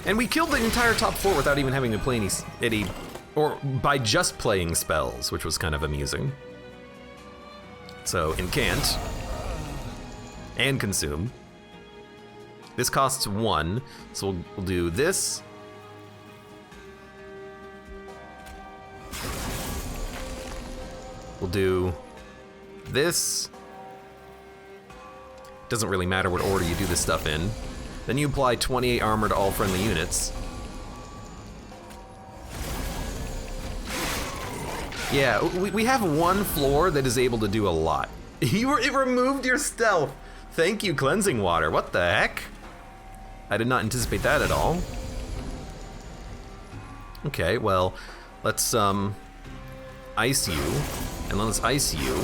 And we killed the entire top 4 without even having to play any, or by just playing spells, which was kind of amusing. So Incant and Consume. This costs 1, so we'll do this. We'll do this. Doesn't really matter what order you do this stuff in. Then you apply 28 armor to all friendly units. Yeah, we have one floor that is able to do a lot. It removed your stealth. Thank you, cleansing water. What the heck? I did not anticipate that at all. Okay, well, let's ice you, and then let's ice you.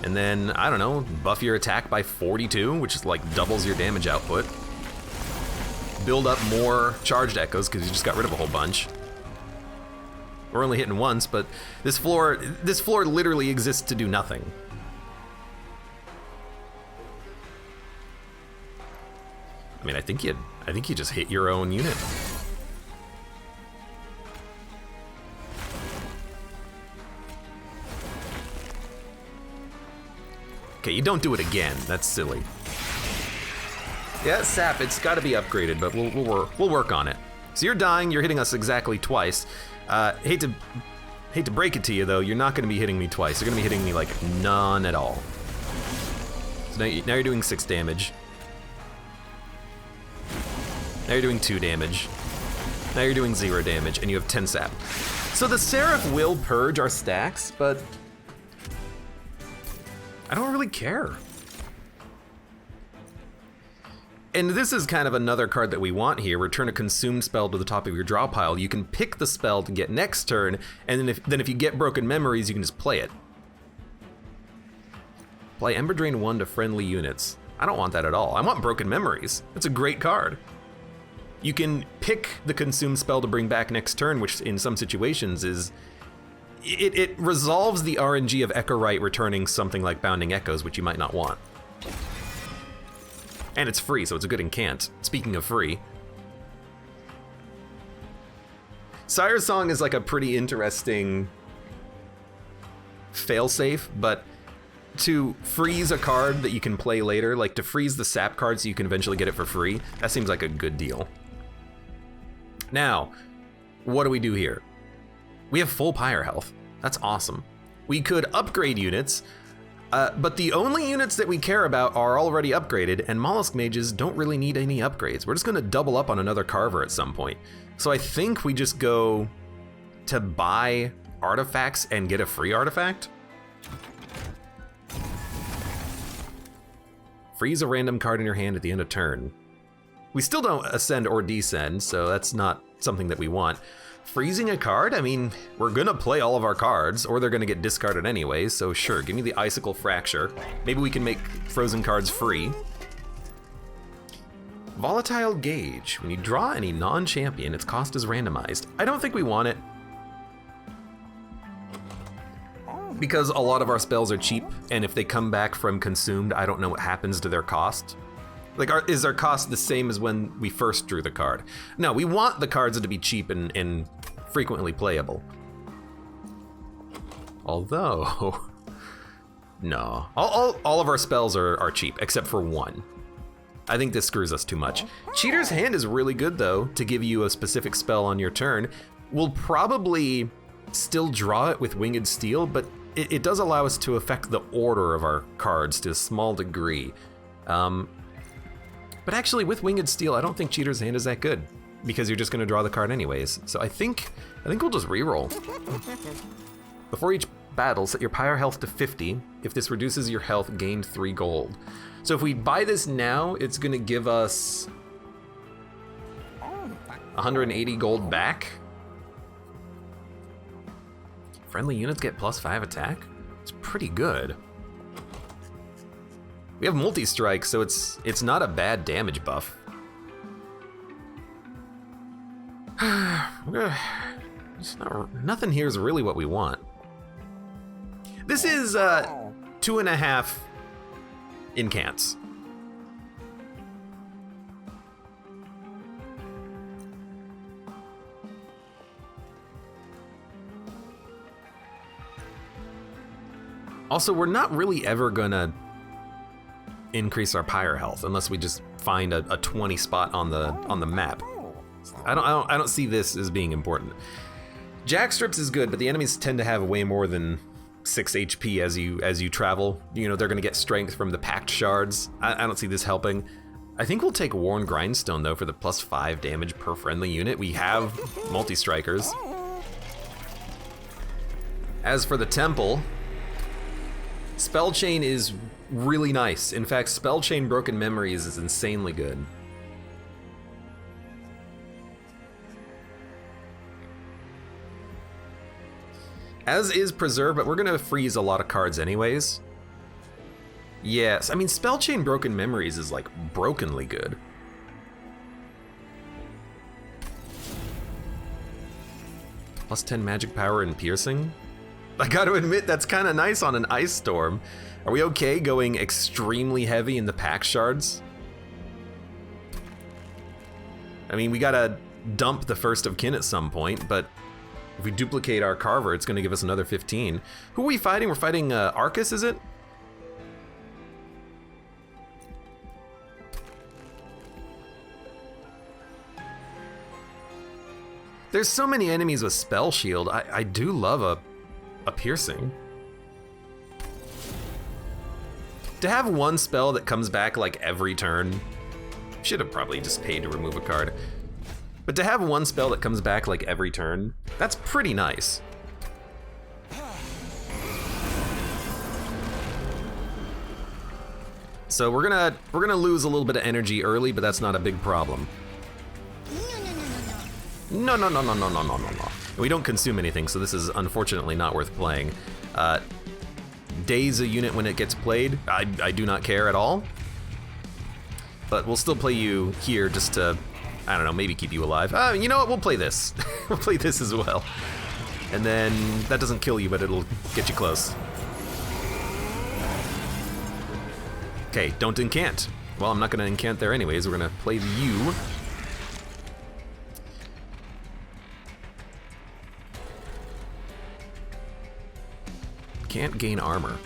And then, I don't know, buff your attack by 42, which is like doubles your damage output. Build up more charged echoes, because you just got rid of a whole bunch. We're only hitting once, but this floor literally exists to do nothing. I mean, I think you just hit your own unit. Okay, you don't do it again. That's silly. Yeah, sap. It's got to be upgraded, but we'll work on it. So you're dying. You're hitting us exactly twice. Hate to break it to you though. You're not going to be hitting me twice. You're going to be hitting me like none at all. So now you're doing 6 damage. Now you're doing 2 damage. Now you're doing 0 damage, and you have 10 sap. So the Seraph will purge our stacks, but I don't really care. And this is kind of another card that we want here. Return a consumed spell to the top of your draw pile. You can pick the spell to get next turn, and then if you get Broken Memories, you can just play it. Play Ember Drain 1 to friendly units. I don't want that at all. I want Broken Memories. It's a great card. You can pick the consumed spell to bring back next turn, which in some situations is... It resolves the RNG of Echo Right returning something like Bounding Echoes, which you might not want. And it's free, so it's a good incant. Speaking of free. Sire's Song is like a pretty interesting failsafe, but to freeze a card that you can play later, like to freeze the sap card so you can eventually get it for free, that seems like a good deal. Now, what do we do here? We have full pyre health. That's awesome. We could upgrade units, but the only units that we care about are already upgraded, and Mollusk Mages don't really need any upgrades. We're just gonna double up on another Carver at some point. So I think we just go to buy artifacts and get a free artifact. Freeze a random card in your hand at the end of turn. We still don't ascend or descend, so that's not something that we want. Freezing a card? I mean, we're gonna play all of our cards, or they're gonna get discarded anyway, so sure, give me the Icicle Fracture. Maybe we can make frozen cards free. Volatile Gauge. When you draw any non-champion, its cost is randomized. I don't think we want it. Because a lot of our spells are cheap, and if they come back from consumed, I don't know what happens to their cost. Like, is our cost the same as when we first drew the card? No, we want the cards to be cheap and frequently playable. Although, no. All of our spells are cheap, except for one. I think this screws us too much. Cheater's Hand is really good, though, to give you a specific spell on your turn. We'll probably still draw it with Winged Steel, but it does allow us to affect the order of our cards to a small degree. But actually, with Winged Steel, I don't think Cheater's Hand is that good, because you're just going to draw the card anyways. So I think we'll just reroll. Before each battle, set your pyre health to 50. If this reduces your health, gain 3 gold. So if we buy this now, it's going to give us 180 gold back. Friendly units get +5 attack. It's pretty good. We have multi-strike, so it's not a bad damage buff. Nothing here is really what we want. This is 2.5 incants. Also, we're not really ever gonna increase our pyre health unless we just find a 20 spot on the map. I don't see this as being important. Jackstrips is good, but the enemies tend to have way more than 6 HP as you travel. You know, they're gonna get strength from the packed shards. I don't see this helping. I think we'll take Worn Grindstone though for the +5 damage per friendly unit. We have multi-strikers. As for the temple, Spell Chain is really nice. In fact, Spell Chain Broken Memories is insanely good. As is Preserve, but we're gonna freeze a lot of cards anyways. Yes, I mean, Spell Chain Broken Memories is like brokenly good. Plus 10 magic power and piercing. I gotta admit, that's kind of nice on an Ice Storm. Are we okay going extremely heavy in the pack shards? I mean, we gotta dump the First of Kin at some point, but if we duplicate our Carver, it's gonna give us another 15. Who are we fighting? We're fighting Arcus, is it? There's so many enemies with Spell Shield. I do love a piercing. To have one spell that comes back like every turn, should have probably just paid to remove a card. But to have one spell that comes back like every turn, that's pretty nice. So we're gonna lose a little bit of energy early, but that's not a big problem. No. We don't consume anything, so this is unfortunately not worth playing. Daze a unit when it gets played. I do not care at all. But we'll still play you here just to, I don't know, maybe keep you alive. You know what, we'll play this. We'll play this as well. And then that doesn't kill you, but it'll get you close. Okay, don't incant. Well, I'm not gonna incant there anyways. We're gonna play you. Can't gain armor.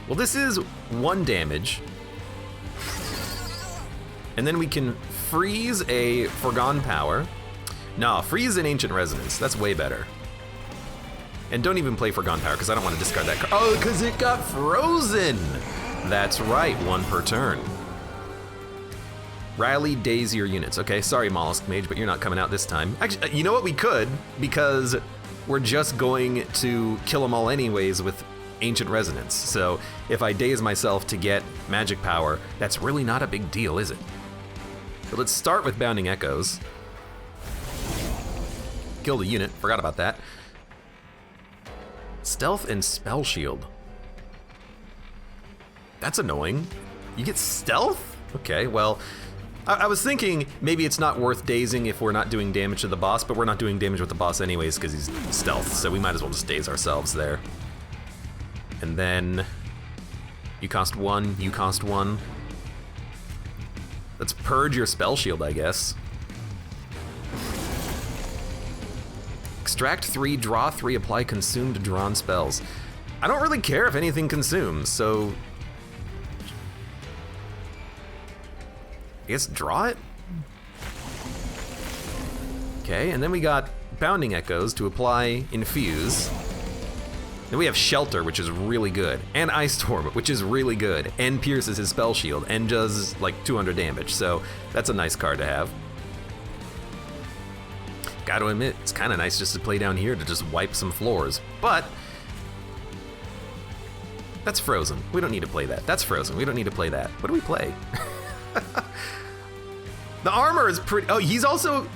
Well, this is 1 damage. And then we can freeze a Foregone Power. No, freeze an Ancient Resonance. That's way better. And don't even play Foregone Power, because I don't want to discard that card. Oh, because it got frozen! That's right, 1 per turn. Rally, daze your units. Okay, sorry, Mollusk Mage, but you're not coming out this time. Actually, you know what? We could, because we're just going to kill them all anyways with Ancient Resonance. So if I daze myself to get magic power, that's really not a big deal, is it? But let's start with Bounding Echoes. Kill the unit, forgot about that. Stealth and Spell Shield. That's annoying. You get Stealth? Okay, well, I was thinking maybe it's not worth dazing if we're not doing damage to the boss, but we're not doing damage with the boss anyways because he's stealth, so we might as well just daze ourselves there. And then you cost 1, you cost 1. Let's purge your Spell Shield, I guess. Extract 3, draw 3, apply consumed drawn spells. I don't really care if anything consumes, so I guess draw it? Okay, and then we got Bounding Echoes to apply Infuse. Then we have Shelter, which is really good, and Ice Storm, which is really good, and pierces his Spell Shield, and does like 200 damage, so that's a nice card to have. Gotta admit, it's kind of nice just to play down here to just wipe some floors, but that's frozen. We don't need to play that. That's frozen. We don't need to play that. What do we play? The armor is pretty. Oh, he's also.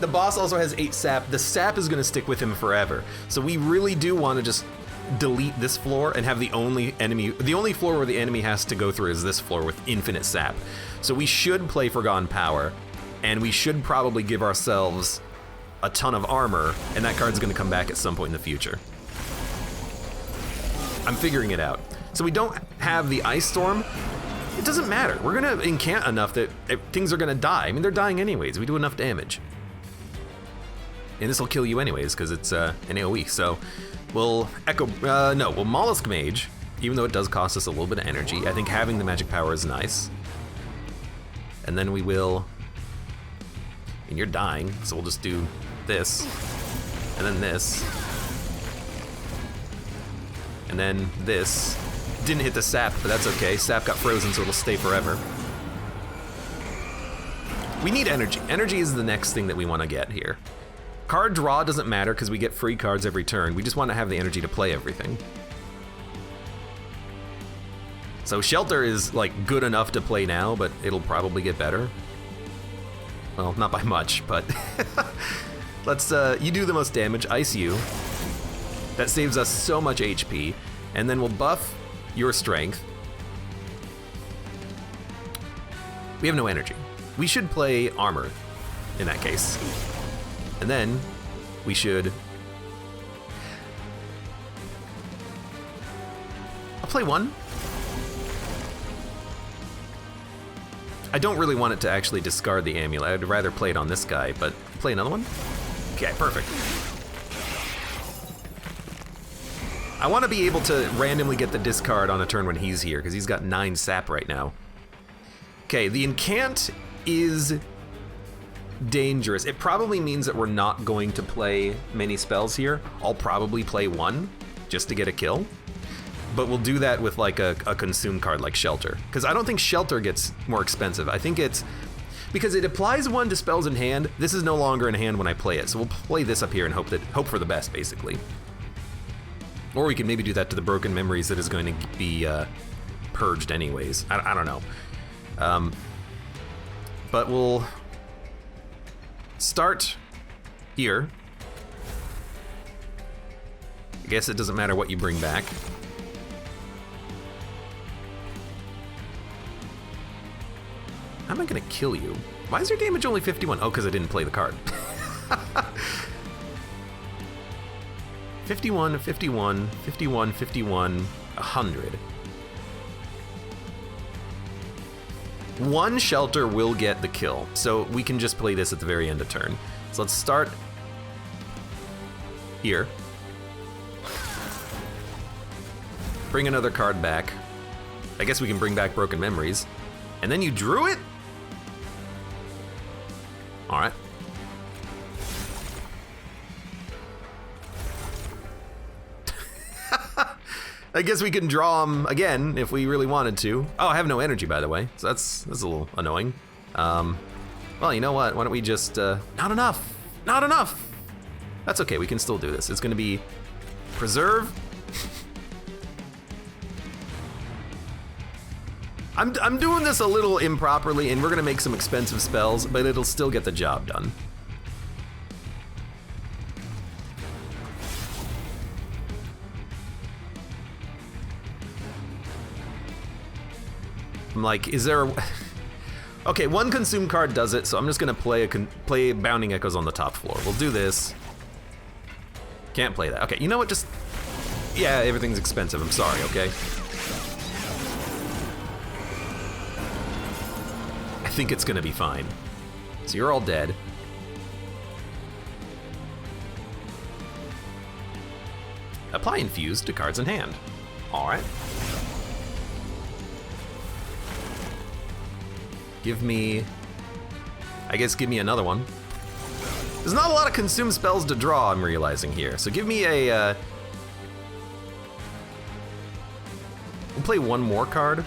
The boss also has 8 sap. The sap is gonna stick with him forever. So we really do want to just delete this floor and have the only floor where the enemy has to go through is this floor with infinite sap. So we should play Foregone Power, and we should probably give ourselves a ton of armor, and that card's gonna come back at some point in the future. I'm figuring it out. So we don't have the Ice Storm. It doesn't matter. We're gonna incant enough that things are gonna die. I mean, they're dying anyways. We do enough damage. And this will kill you anyways, because it's an AoE. So we'll we'll Mollusk Mage, even though it does cost us a little bit of energy. I think having the magic power is nice. And then we will, and you're dying, so we'll just do this, and then this, and then this. Didn't hit the sap, but that's okay. Sap got frozen, so it'll stay forever. We need energy. Energy is the next thing that we want to get here. Card draw doesn't matter because we get free cards every turn. We just want to have the energy to play everything. So Shelter is like good enough to play now, but it'll probably get better. Well, not by much, but let's, you do the most damage, ice you. That saves us so much HP, and then we'll buff your strength. We have no energy. We should play armor in that case. And then we should... I'll play one. I don't really want it to actually discard the amulet. I'd rather play it on this guy, but play another one? Okay, perfect. I want to be able to randomly get the discard on a turn when he's here, because he's got 9 sap right now. Okay, the Incant is dangerous. It probably means that we're not going to play many spells here. I'll probably play one just to get a kill. But we'll do that with like a consume card like Shelter. Because I don't think Shelter gets more expensive. I think it's... Because it applies 1 to spells in hand, this is no longer in hand when I play it. So we'll play this up here and hope for the best, basically. Or we can maybe do that to the Broken Memories that is going to be purged anyways. I don't know. But we'll start here. I guess it doesn't matter what you bring back. How am I gonna kill you? Why is your damage only 51? Oh, because I didn't play the card. 51, 51, 51, 51, 100. One Shelter will get the kill, so we can just play this at the very end of turn. So let's start here. Bring another card back. I guess we can bring back Broken Memories. And then you drew it? All right. I guess we can draw them again if we really wanted to. Oh, I have no energy, by the way, so that's a little annoying. Well, you know what? Why don't we just... not enough! Not enough! That's okay, we can still do this. It's gonna be Preserve. I'm doing this a little improperly, and we're gonna make some expensive spells, but it'll still get the job done. I'm like, is there a... Okay, one consume card does it, so I'm just gonna play Bounding Echoes on the top floor. We'll do this. Can't play that. Okay, you know what, just... Yeah, everything's expensive, I'm sorry, okay? I think it's gonna be fine. So you're all dead. Apply Infuse to cards in hand. All right. Give me, I guess give me another one. There's not a lot of consume spells to draw, I'm realizing here. So give me a, we'll play one more card.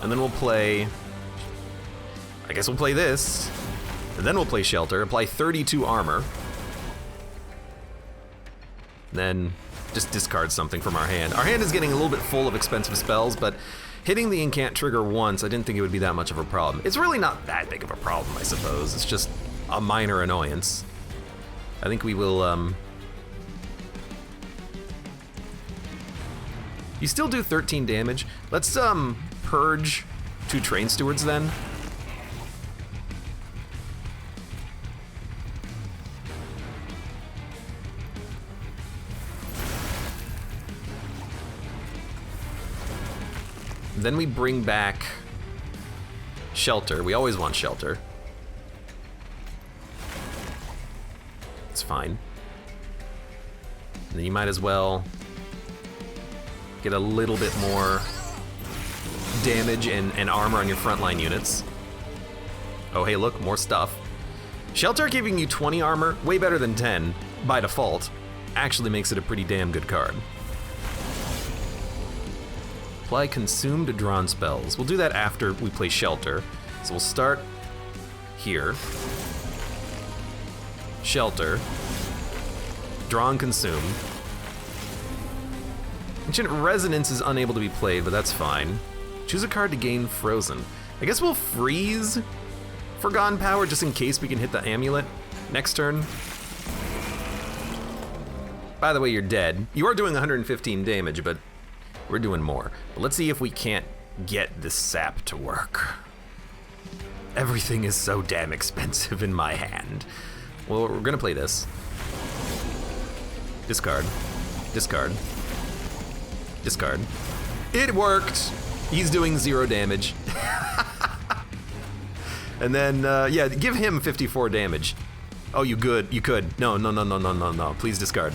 And then we'll play, I guess we'll play this. And then we'll play Shelter, apply 32 armor. Then just discard something from our hand. Our hand is getting a little bit full of expensive spells, but hitting the Incant trigger once, I didn't think it would be that much of a problem. It's really not that big of a problem, I suppose. It's just a minor annoyance. I think we will, You still do 13 damage. Let's, purge 2 Train Stewards then. Then we bring back Shelter. We always want Shelter. It's fine. And then you might as well get a little bit more damage and armor on your frontline units. Oh, hey, look, more stuff. Shelter giving you 20 armor, way better than 10 by default, actually makes it a pretty damn good card. Apply Consume to drawn spells. We'll do that after we play Shelter. So we'll start here. Shelter. Draw and consume. Ancient Resonance is unable to be played, but that's fine. Choose a card to gain Frozen. I guess we'll freeze Forgotten Power just in case we can hit the amulet next turn. By the way, you're dead. You are doing 115 damage, but we're doing more. But let's see if we can't get this sap to work. Everything is so damn expensive in my hand. Well, we're gonna play this. Discard. Discard. Discard. It worked! He's doing 0 damage. And then, yeah, give him 54 damage. Oh, you good. You could. No, no, no, no, no, no, no. Please discard.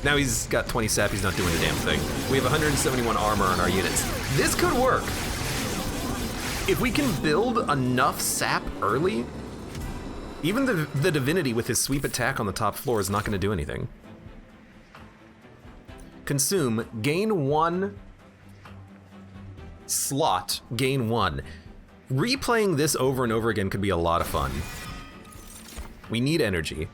Now he's got 20 sap, he's not doing a damn thing. We have 171 armor on our units. This could work. If we can build enough sap early, even the divinity with his sweep attack on the top floor is not going to do anything. Consume, gain 1 slot, gain 1. Replaying this over and over again could be a lot of fun. We need energy.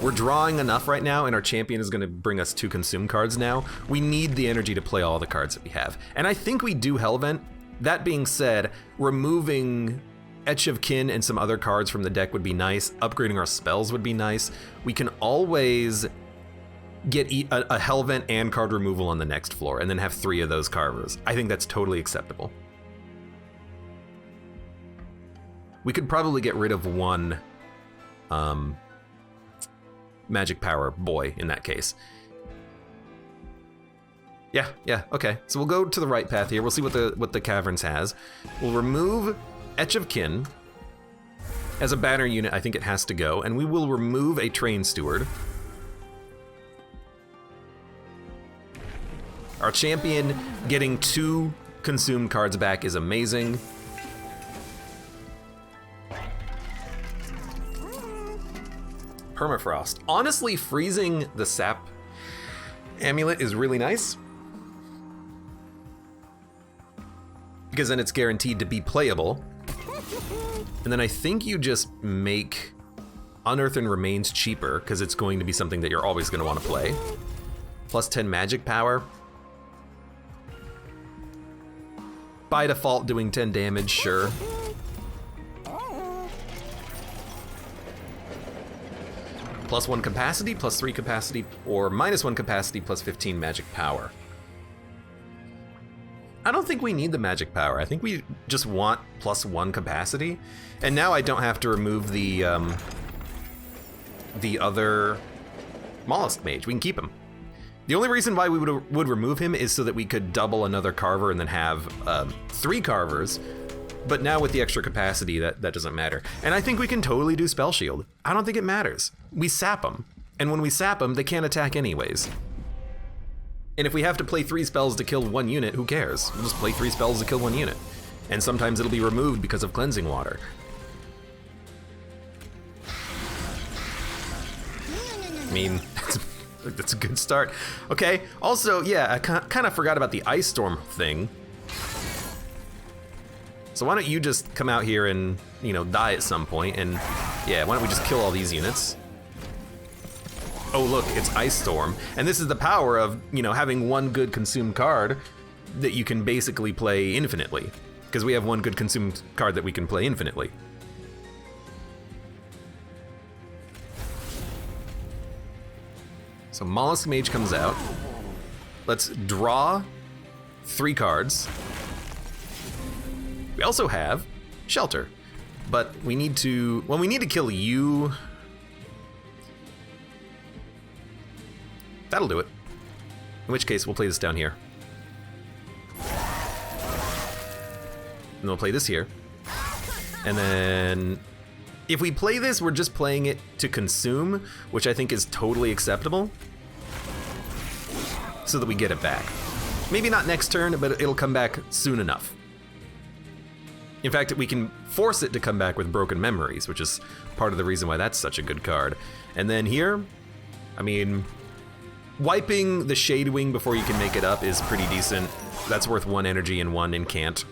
We're drawing enough right now, and our champion is going to bring us 2 consume cards now. We need the energy to play all the cards that we have. And I think we do Hellvent. That being said, removing Etch of Kin and some other cards from the deck would be nice. Upgrading our spells would be nice. We can always get a Hellvent and card removal on the next floor, and then have 3 of those carvers. I think that's totally acceptable. We could probably get rid of 1 magic power boy in that case. Yeah, okay. So we'll go to the right path here. We'll see what the Caverns has. We'll remove Etch of Kin. As a banner unit, I think it has to go, and we will remove a Train Steward. Our champion getting 2 consumed cards back is amazing. Permafrost. Honestly, freezing the sap amulet is really nice, because then it's guaranteed to be playable. And then I think you just make Unearth and Remains cheaper, because it's going to be something that you're always going to want to play. Plus 10 magic power. By default, doing 10 damage, sure. Plus 1 capacity, plus 3 capacity, or minus 1 capacity, plus 15 magic power. I don't think we need the magic power. I think we just want plus 1 capacity. And now I don't have to remove the other Mollusk Mage. We can keep him. The only reason why we would remove him is so that we could double another Carver and then have 3 Carvers. But now with the extra capacity, that doesn't matter. And I think we can totally do Spell Shield. I don't think it matters. We sap them. And when we sap them, they can't attack anyways. And if we have to play 3 spells to kill 1 unit, who cares? We'll just play 3 spells to kill 1 unit. And sometimes it'll be removed because of Cleansing Water. I mean, that's a good start. Okay, also, yeah, I kind of forgot about the Ice Storm thing. So why don't you just come out here and, you know, die at some point, and yeah, why don't we just kill all these units? Oh look, it's Ice Storm. And this is the power of, you know, having 1 good consumed card that you can basically play infinitely. Because we have 1 good consumed card that we can play infinitely. So Mollusk Mage comes out. Let's draw 3 cards. We also have Shelter, but we need to, well, we need to kill you. That'll do it. In which case, we'll play this down here. And we'll play this here. And then, if we play this, we're just playing it to consume, which I think is totally acceptable, so that we get it back. Maybe not next turn, but it'll come back soon enough. In fact, we can force it to come back with Broken Memories, which is part of the reason why that's such a good card. And then here, I mean, wiping the Shadewing before you can make it up is pretty decent. That's worth 1 energy and 1 incant.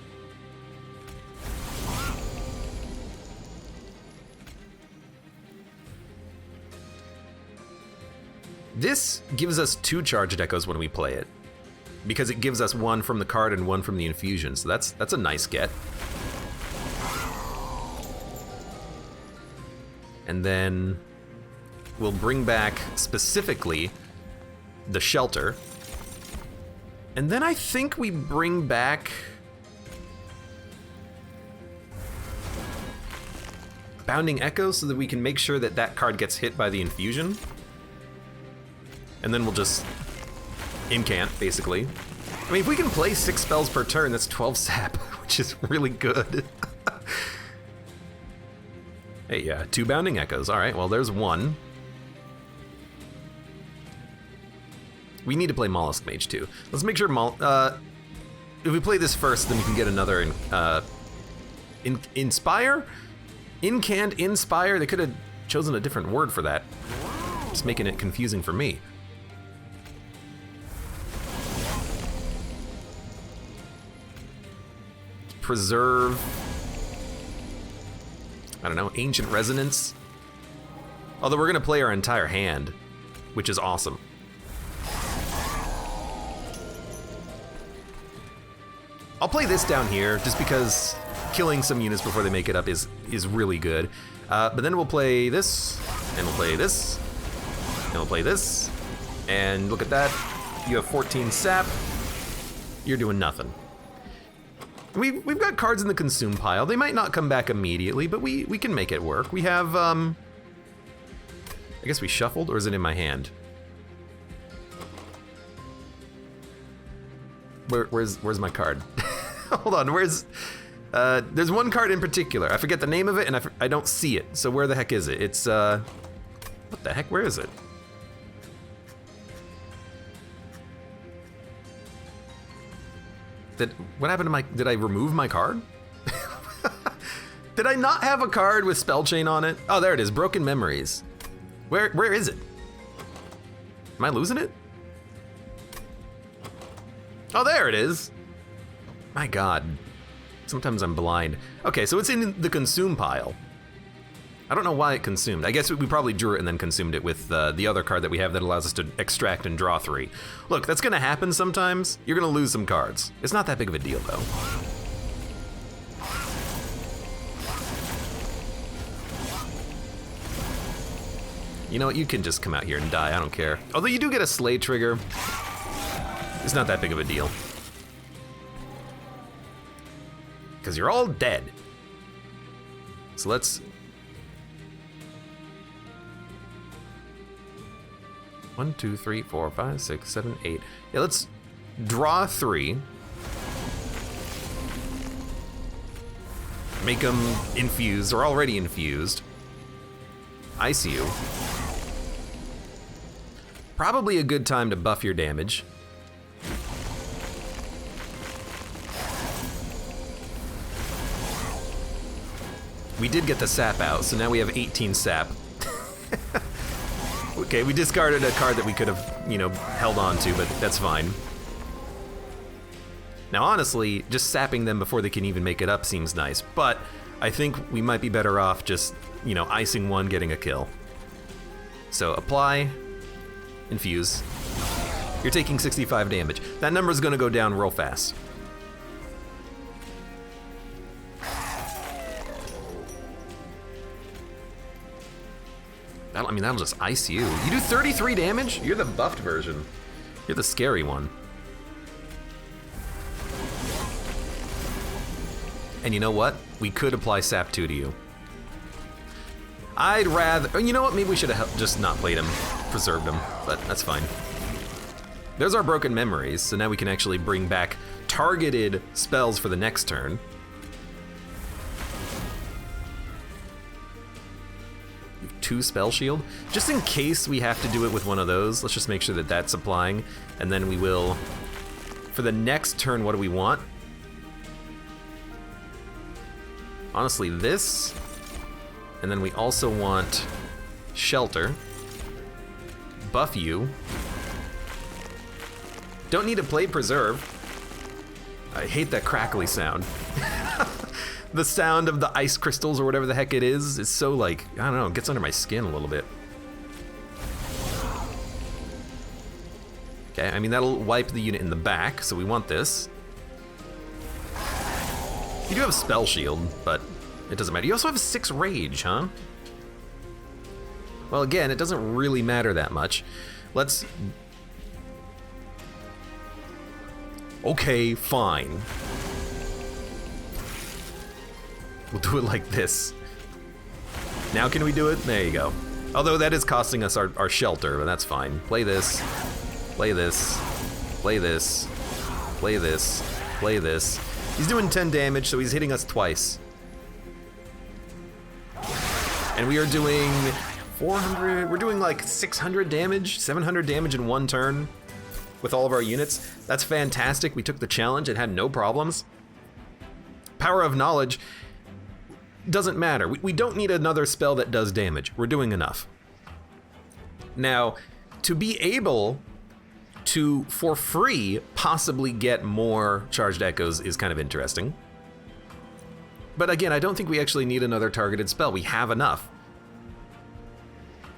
This gives us 2 charged echoes when we play it, because it gives us 1 from the card and 1 from the infusion, so that's a nice get. And then we'll bring back specifically the shelter. And then I think we bring back Bounding Echo so that we can make sure that that card gets hit by the infusion. And then we'll just incant, basically. I mean, if we can play 6 spells per turn, that's 12 sap, which is really good. Hey, yeah, 2 Bounding Echoes. All right, well, there's 1. We need to play Mollusk Mage, too. Let's make sure if we play this first, then we can get another Inspire? Incant, Inspire? They could have chosen a different word for that. Just making it confusing for me. Preserve. I don't know, Ancient Resonance. Although we're gonna play our entire hand, which is awesome. I'll play this down here just because killing some units before they make it up is really good. But then we'll play this, and we'll play this, and we'll play this, and look at that. You have 14 sap. You're doing nothing. We've got cards in the consume pile. They might not come back immediately, but we can make it work. We have, I guess we shuffled, or is it in my hand? Where's my card? Hold on, there's one card in particular. I forget the name of it, and I don't see it. So where the heck is it? It's, what the heck, where is it? What happened to did I remove my card? Did I not have a card with Spell Chain on it? Oh, there it is, Broken Memories. Where is it? Am I losing it? Oh, there it is. My God. Sometimes I'm blind. Okay, so it's in the consume pile. I don't know why it consumed. I guess we probably drew it and then consumed it with the other card that we have that allows us to extract and draw 3. Look, that's gonna happen sometimes. You're gonna lose some cards. It's not that big of a deal, though. You know what, you can just come out here and die, I don't care. Although you do get a Slay trigger. It's not that big of a deal. Because you're all dead. So let's... 1, 2, 3, 4, 5, 6, 7, 8. Yeah, let's draw 3. Make them infused, or already infused. Ice you. Probably a good time to buff your damage. We did get the sap out, so now we have 18 sap. Okay, we discarded a card that we could have, you know, held on to, but that's fine. Now, honestly, just sapping them before they can even make it up seems nice, but I think we might be better off just, you know, icing one, getting a kill. So apply, infuse. You're taking 65 damage. That number's gonna go down real fast. I mean, that'll just ice you. You do 33 damage? You're the buffed version. You're the scary one. And you know what? We could apply Sap 2 to you. I'd rather... You know what? Maybe we should have just not played him. Preserved him. But that's fine. There's our Broken Memories, so now we can actually bring back targeted spells for the next turn. Two Spell Shield. Just in case we have to do it with one of those, let's just make sure that that's applying, and then we will... For the next turn, what do we want? Honestly, this, and then we also want Shelter. Buff you. Don't need to play Preserve. I hate that crackly sound. The sound of the ice crystals or whatever the heck it is so like, I don't know, it gets under my skin a little bit. Okay, I mean, that'll wipe the unit in the back, so we want this. You do have Spell Shield, but it doesn't matter. You also have 6 Rage, huh? Well, again, it doesn't really matter that much. Let's... Okay, fine. We'll do it like this. Now can we do it? There you go. Although that is costing us our shelter, but that's fine. Play this. Play this. Play this. Play this. Play this. He's doing 10 damage, so he's hitting us twice. And we are doing 400, we're doing like 600 damage, 700 damage in one turn with all of our units. That's fantastic. We took the challenge and had no problems. Power of Knowledge doesn't matter. We don't need another spell that does damage. We're doing enough. Now, to be able to, for free, possibly get more Charged Echoes is kind of interesting. But again, I don't think we actually need another targeted spell. We have enough.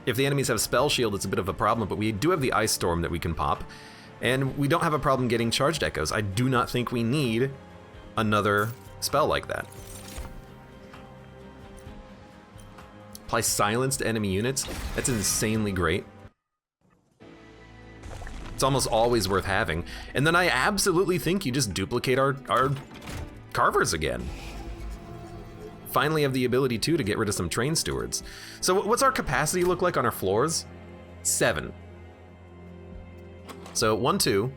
If the enemies have Spell Shield, it's a bit of a problem, but we do have the Ice Storm that we can pop, and we don't have a problem getting Charged Echoes. I do not think we need another spell like that. Apply Silence to enemy units. That's insanely great. It's almost always worth having. And then I absolutely think you just duplicate our Carvers again. Finally have the ability to get rid of some Train Stewards. So what's our capacity look like on our floors? 7. So 1, 2,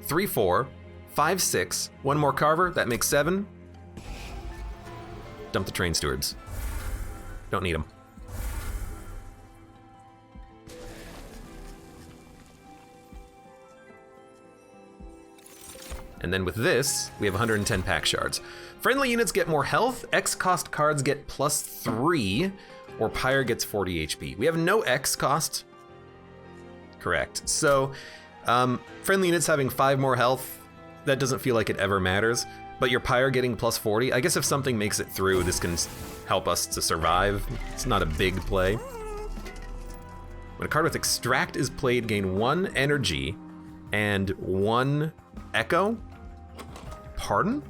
3, 4, 5, 6. One more Carver, that makes 7. Dump the Train Stewards. Don't need them. And then with this, we have 110 pack shards. Friendly units get more health, X cost cards get +3, or Pyre gets 40 HP. We have no X cost. Correct. So, friendly units having 5 more health, that doesn't feel like it ever matters. But your Pyre getting +40, I guess if something makes it through, this can help us to survive. It's not a big play. When a card with Extract is played, gain 1 energy and 1 echo? Pardon?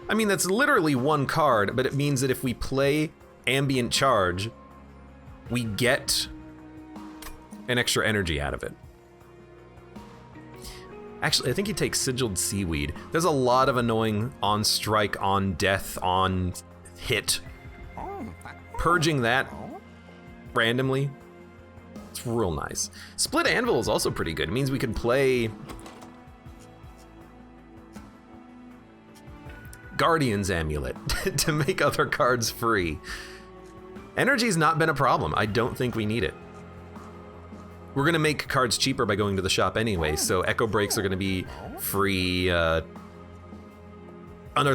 I mean, that's literally 1 card, but it means that if we play Ambient Charge, we get an extra energy out of it. Actually, I think he takes Sigiled Seaweed. There's a lot of annoying on strike, on death, on hit. Purging that randomly, it's real nice. Split Anvil is also pretty good. It means we can play Guardian's Amulet to make other cards free. Energy's not been a problem. I don't think we need it. We're gonna make cards cheaper by going to the shop anyway, so Echo Breaks are gonna be free, Unearthed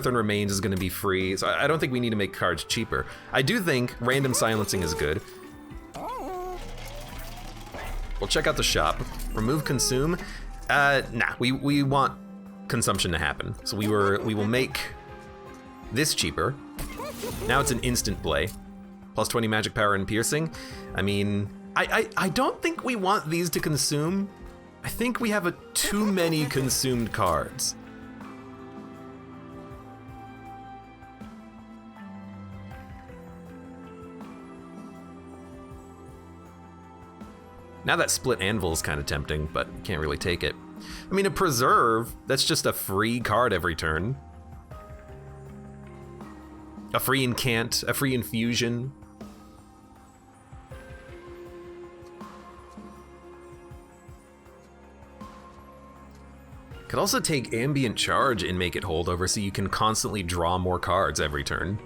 Remains is gonna be free, so I don't think we need to make cards cheaper. I do think Random Silencing is good. We'll check out the shop. Remove Consume. Nah, we want consumption to happen. So we will make this cheaper. Now it's an instant play. +20 magic power and piercing. I mean, I don't think we want these to consume. I think we have too many consumed cards. Now that Split Anvil is kind of tempting, but you can't really take it. I mean, a Preserve, that's just a free card every turn. A free Incant, a free Infusion. Could also take Ambient Charge and make it holdover so you can constantly draw more cards every turn.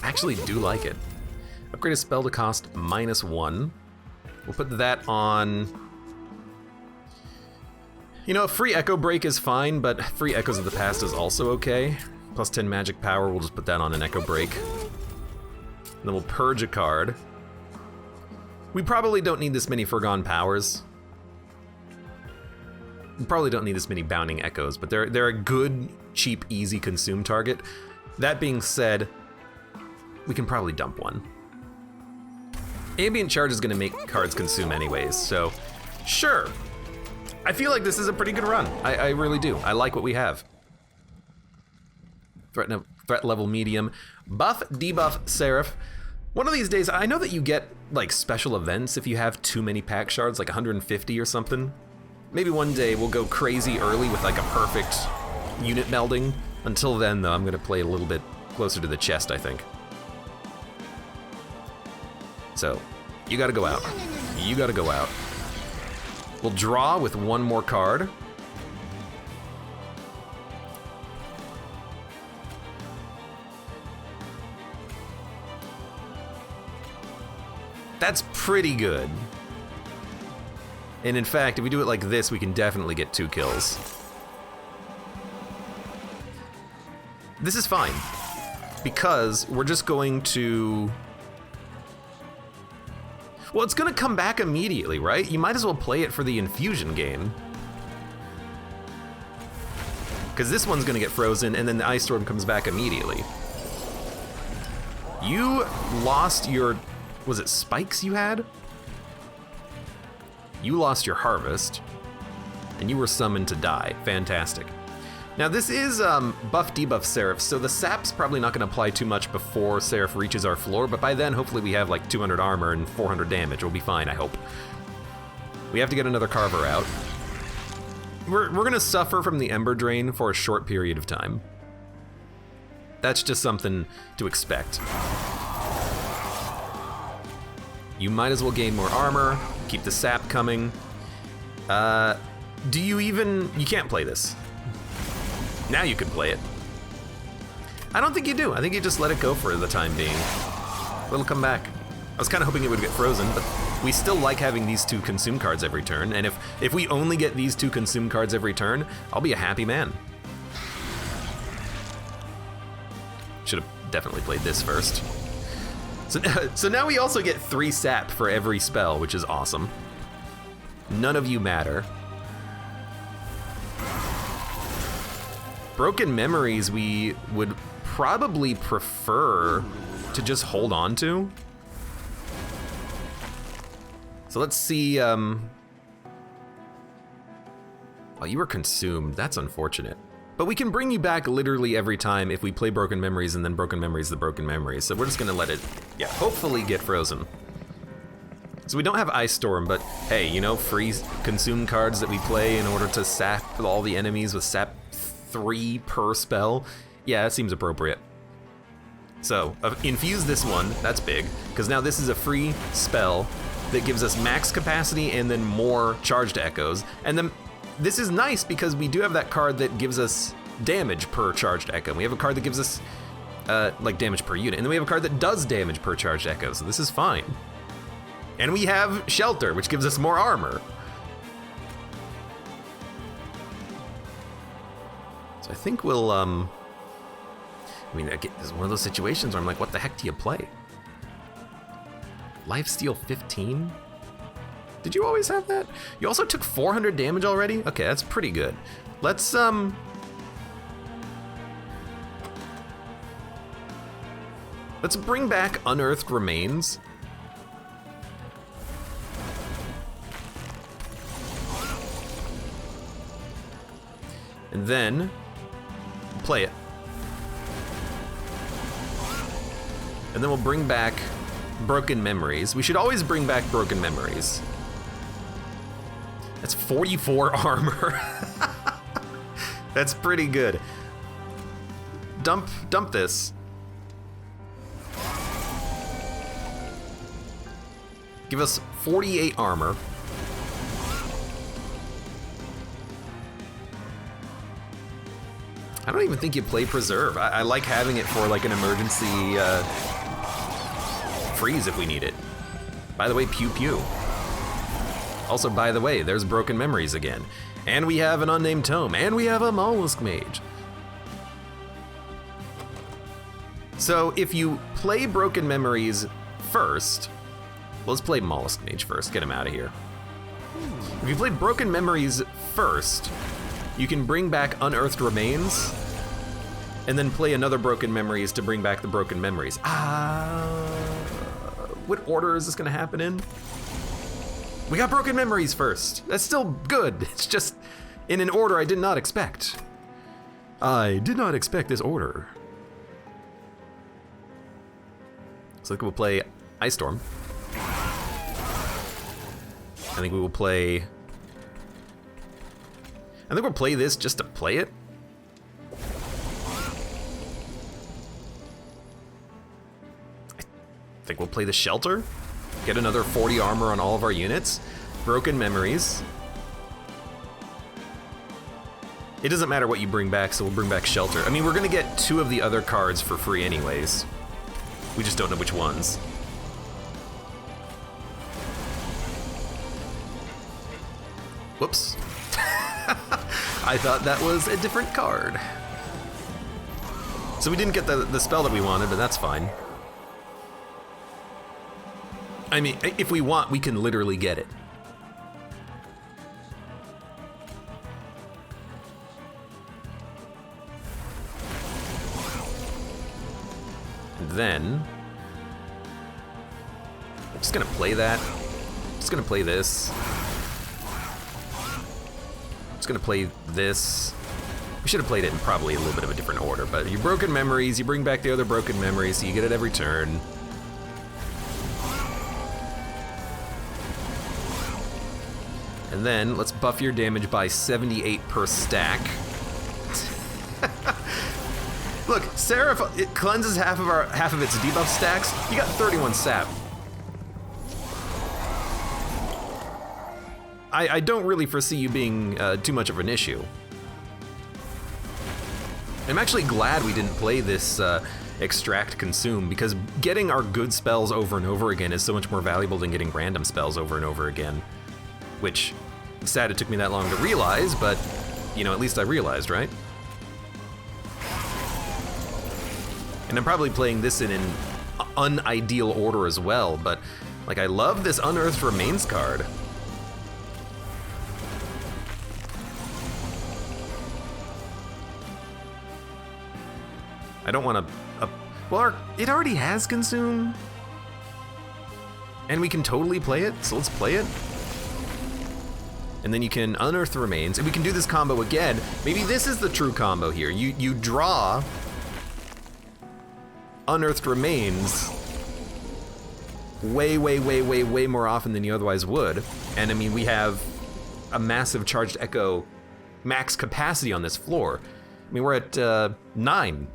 Actually do like it. Upgrade a spell to cost -1. We'll put that on... You know, free Echo Break is fine, but free Echoes of the Past is also okay. +10 magic power, we'll just put that on an Echo Break. And then we'll purge a card. We probably don't need this many Forgone Powers. We probably don't need this many Bounding Echoes, but they're a good, cheap, easy consume target. That being said, we can probably dump one. Ambient Charge is going to make cards consume anyways, so sure. I feel like this is a pretty good run. I really do. I like what we have. Threat level medium. Buff, debuff, Seraph. One of these days, I know that you get like special events if you have too many pack shards, like 150 or something. Maybe one day we'll go crazy early with like a perfect unit melding. Until then, though, I'm gonna play a little bit closer to the chest, I think. So, you gotta go out. You gotta go out. We'll draw with one more card. That's pretty good. And in fact, if we do it like this, we can definitely get 2 kills. This is fine, because we're just going to... Well, it's gonna come back immediately, right? You might as well play it for the infusion game. Because this one's gonna get frozen, and then the Ice Storm comes back immediately. You lost your... Was it spikes you had? You lost your harvest, and you were summoned to die. Fantastic. Now this is buff debuff Seraph, so the sap's probably not going to apply too much before Seraph reaches our floor, but by then hopefully we have like 200 armor and 400 damage. We'll be fine, I hope. We have to get another Carver out. We're going to suffer from the Ember Drain for a short period of time. That's just something to expect. You might as well gain more armor, keep the sap coming. Do you even... You can't play this. Now you can play it. I don't think you do. I think you just let it go for the time being. It'll come back. I was kind of hoping it would get frozen, but we still like having these 2 consume cards every turn, and if we only get these 2 consume cards every turn, I'll be a happy man. Should have definitely played this first. So now we also get 3 sap for every spell, which is awesome. None of you matter. Broken Memories we would probably prefer to just hold on to. So let's see, oh, you were consumed. That's unfortunate. But we can bring you back literally every time if we play Broken Memories and then Broken Memories the Broken Memories. So we're just gonna let it, yeah, hopefully get frozen. So we don't have Ice Storm, but hey, you know, free consume cards that we play in order to sap all the enemies with sap 3 per spell. Yeah, that seems appropriate. So, infuse this one, that's big, because now this is a free spell that gives us max capacity and then more charged echoes. And then this is nice because we do have that card that gives us damage per charged echo. We have a card that gives us like damage per unit, and then we have a card that does damage per charged echo, so this is fine. And we have Shelter, which gives us more armor. So I think we'll, I mean, this is one of those situations where I'm like, what the heck do you play? Lifesteal 15? Did you always have that? You also took 400 damage already? Okay, that's pretty good. Let's bring back Unearthed Remains. And then play it. And then we'll bring back Broken Memories. We should always bring back Broken Memories. That's 44 armor. That's pretty good. Dump this. Give us 48 armor. I don't even think you play Preserve. I like having it for like an emergency freeze if we need it. By the way, pew pew. Also, by the way, there's Broken Memories again. And we have an Unnamed Tome, and we have a Mollusk Mage. So if you play Broken Memories first, let's play Mollusk Mage first, get him out of here. If you played Broken Memories first, you can bring back Unearthed Remains, and then play another Broken Memories to bring back the Broken Memories. What order is this gonna happen in? We got Broken Memories first. That's still good. It's just in an order I did not expect. I did not expect this order. So I think we'll play Ice Storm. I think we will play... I think we'll play this just to play it. I think we'll play the Shelter. Get another 40 armor on all of our units. Broken Memories. It doesn't matter what you bring back, so we'll bring back Shelter. I mean, we're gonna get 2 of the other cards for free anyways. We just don't know which ones. Whoops. I thought that was a different card. So we didn't get the spell that we wanted, but that's fine. I mean, if we want, we can literally get it. And then, I'm just gonna play that. I'm just gonna play this. I'm just gonna play this. We should have played it in probably a little bit of a different order, but you Broken Memories, you bring back the other Broken Memories, so you get it every turn. And then let's buff your damage by 78 per stack. Look, Seraph, it cleanses half of its debuff stacks. You got 31 sap. I don't really foresee you being too much of an issue. I'm actually glad we didn't play this Extract Consume, because getting our good spells over and over again is so much more valuable than getting random spells over and over again. Which, I'm sad it took me that long to realize, but, you know, at least I realized, right? And I'm probably playing this in an unideal order as well, but, like, I love this Unearthed Remains card. I don't want to... well, it already has Consume. And we can totally play it, so let's play it. And then you can Unearth the Remains, and we can do this combo again. Maybe this is the true combo here. You draw Unearthed Remains way more often than you otherwise would. And I mean, we have a massive Charged Echo max capacity on this floor. I mean, we're at 9.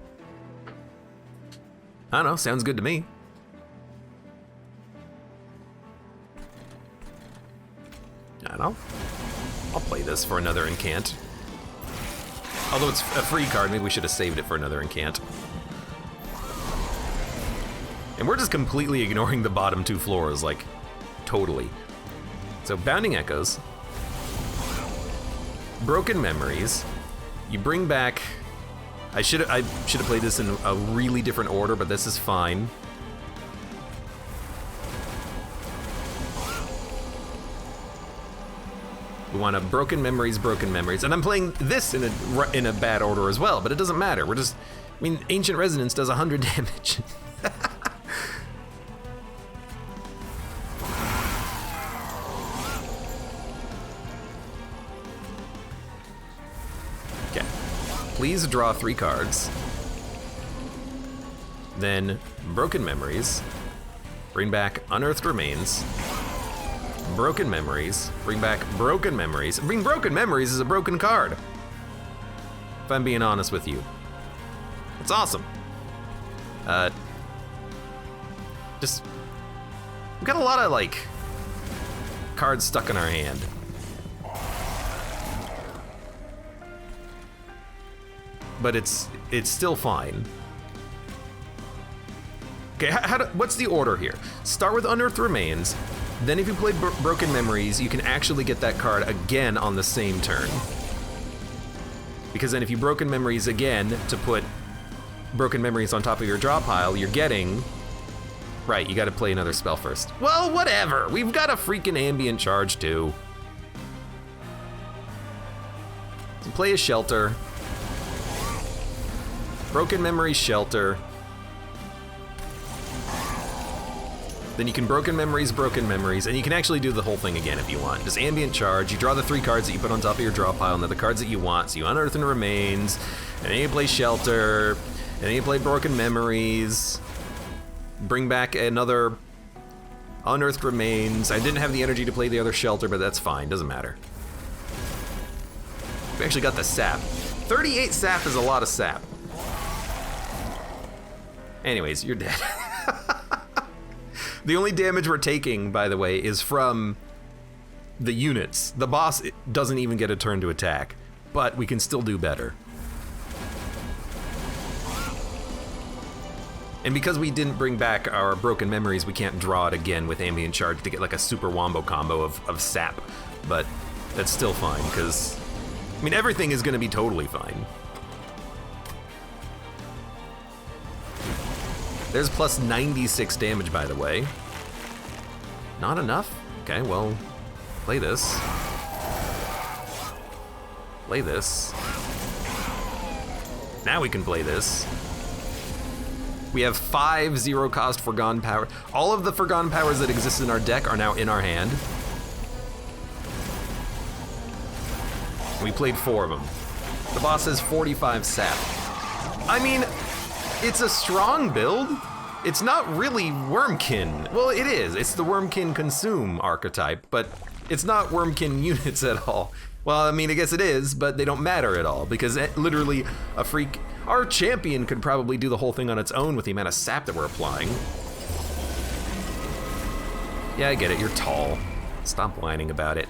I don't know, sounds good to me. I don't know. I'll play this for another Incant. Although it's a free card, maybe we should have saved it for another Incant. And we're just completely ignoring the bottom 2 floors, like, totally. So, Bounding Echoes. Broken Memories. You bring back... I should have played this in a really different order, but this is fine. We want a Broken Memories, and I'm playing this in a bad order as well, but it doesn't matter. We're just, I mean, Ancient Resonance does 100 damage. Okay, please draw 3 cards. Then Broken Memories, bring back Unearthed Remains. Broken Memories, bring back Broken Memories. Bring Broken Memories is a broken card, if I'm being honest with you. It's awesome. Just, we've got a lot of, like, cards stuck in our hand. But it's still fine. Okay, what's the order here? Start with Unearthed Remains. Then if you play Broken Memories, you can actually get that card again on the same turn. Because then if you Broken Memories again to put Broken Memories on top of your draw pile, you're getting... Right, you gotta play another spell first. Well, whatever! We've got a freaking Ambient Charge too. play a shelter. Broken Memories shelter. Then you can Broken Memories, and you can actually do the whole thing again if you want. Just ambient charge, you draw the 3 cards that you put on top of your draw pile, and they're the cards that you want, so you unearth and remains, and then you play shelter, and then you play Broken Memories, bring back another unearthed remains. I didn't have the energy to play the other shelter, but that's fine, doesn't matter. We actually got the sap. 38 sap is a lot of sap. Anyways, you're dead. The only damage we're taking, by the way, is from the units. The boss doesn't even get a turn to attack, but we can still do better. And because we didn't bring back our Broken Memories, we can't draw it again with Ambient Charge to get like a super wombo combo of sap, but that's still fine, because, I mean, everything is gonna be totally fine. There's plus 96 damage, by the way. Not enough? Okay, well, play this. Play this. Now we can play this. We have 5 0-cost Forgone Power. All of the Forgone Powers that exist in our deck are now in our hand. We played 4 of them. The boss has 45 sap. I mean, it's a strong build. It's not really Wormkin. Well, it is. It's the Wormkin Consume archetype, but it's not Wormkin units at all. Well, I mean, I guess it is, but they don't matter at all, because literally a freak... Our champion could probably do the whole thing on its own with the amount of sap that we're applying. Yeah, I get it. You're tall. Stop whining about it.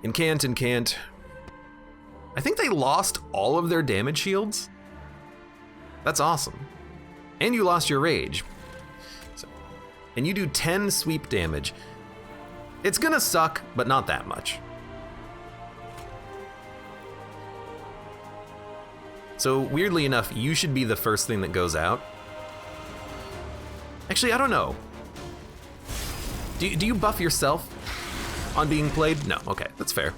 Incant. I think they lost all of their damage shields. That's awesome. And you lost your rage. And you do 10 sweep damage. It's gonna suck, but not that much. So weirdly enough, you should be the first thing that goes out. Actually, I don't know. Do you buff yourself on being played? No, okay, that's fair.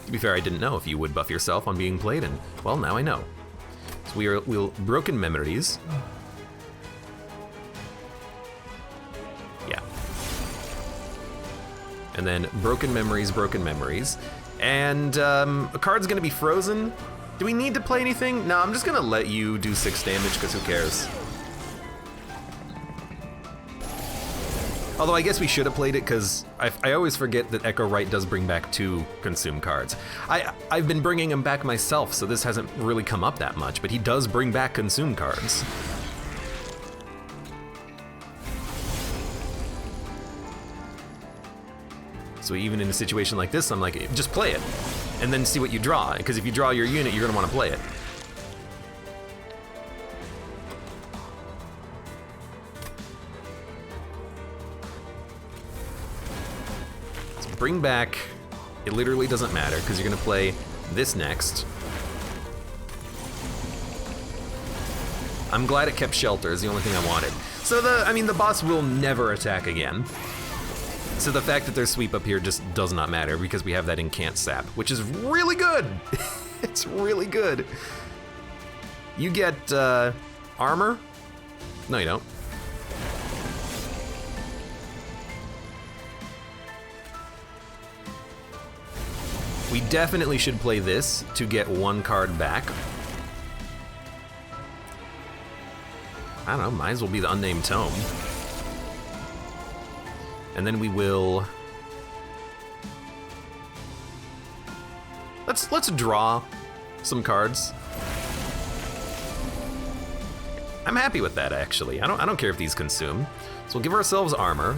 To be fair, I didn't know if you would buff yourself on being played, and well, now I know. So we'll Broken Memories. Yeah. And then Broken Memories. And a card's gonna be frozen. Do we need to play anything? No, I'm just gonna let you do 6 damage, because who cares? Although I guess we should have played it, because I always forget that Echo Right does bring back 2 consume cards. I've been bringing him back myself, so this hasn't really come up that much, but he does bring back consume cards. So even in a situation like this, I'm like, just play it, and then see what you draw, because if you draw your unit, you're gonna wanna play it. Bring back, it literally doesn't matter, because you're gonna play this next. I'm glad it kept shelter, is the only thing I wanted. So the boss will never attack again. So the fact that there's sweep up here just does not matter, because we have that Incant sap, which is really good. It's really good. You get armor? No, you don't. We definitely should play this to get 1 card back. I don't know, might as well be the Unnamed Tome. And then we will... Let's draw some cards. I'm happy with that, actually. I don't care if these consume. So we'll give ourselves armor.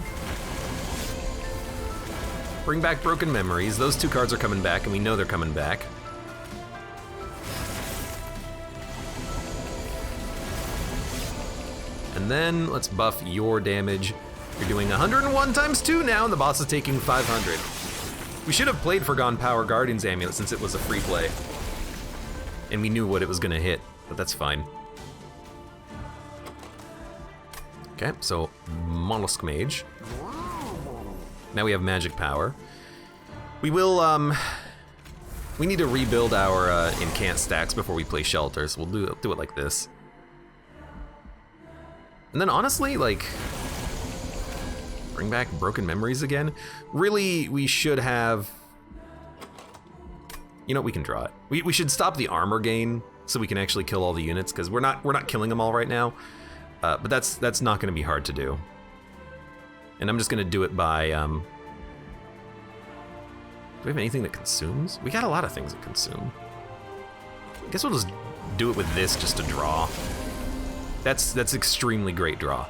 Bring back Broken Memories. Those 2 cards are coming back, and we know they're coming back. And then let's buff your damage. You're doing 101 times 2 now, and the boss is taking 500. We should have played Forgone Power Guardian's Amulet since it was a free play. And we knew what it was gonna hit, but that's fine. Okay, so Mollusk Mage. Now we have magic power. We will We need to rebuild our Incant stacks before we play Shelter, so we'll do it like this. And then honestly, like, bring back Broken Memories again. Really, we should have. You know, we can draw it. We should stop the armor gain so we can actually kill all the units, because we're not killing them all right now. But that's not going to be hard to do. And I'm just going to do it by. Do we have anything that consumes? We got a lot of things that consume. I guess we'll just do it with this just to draw. That's extremely great draw.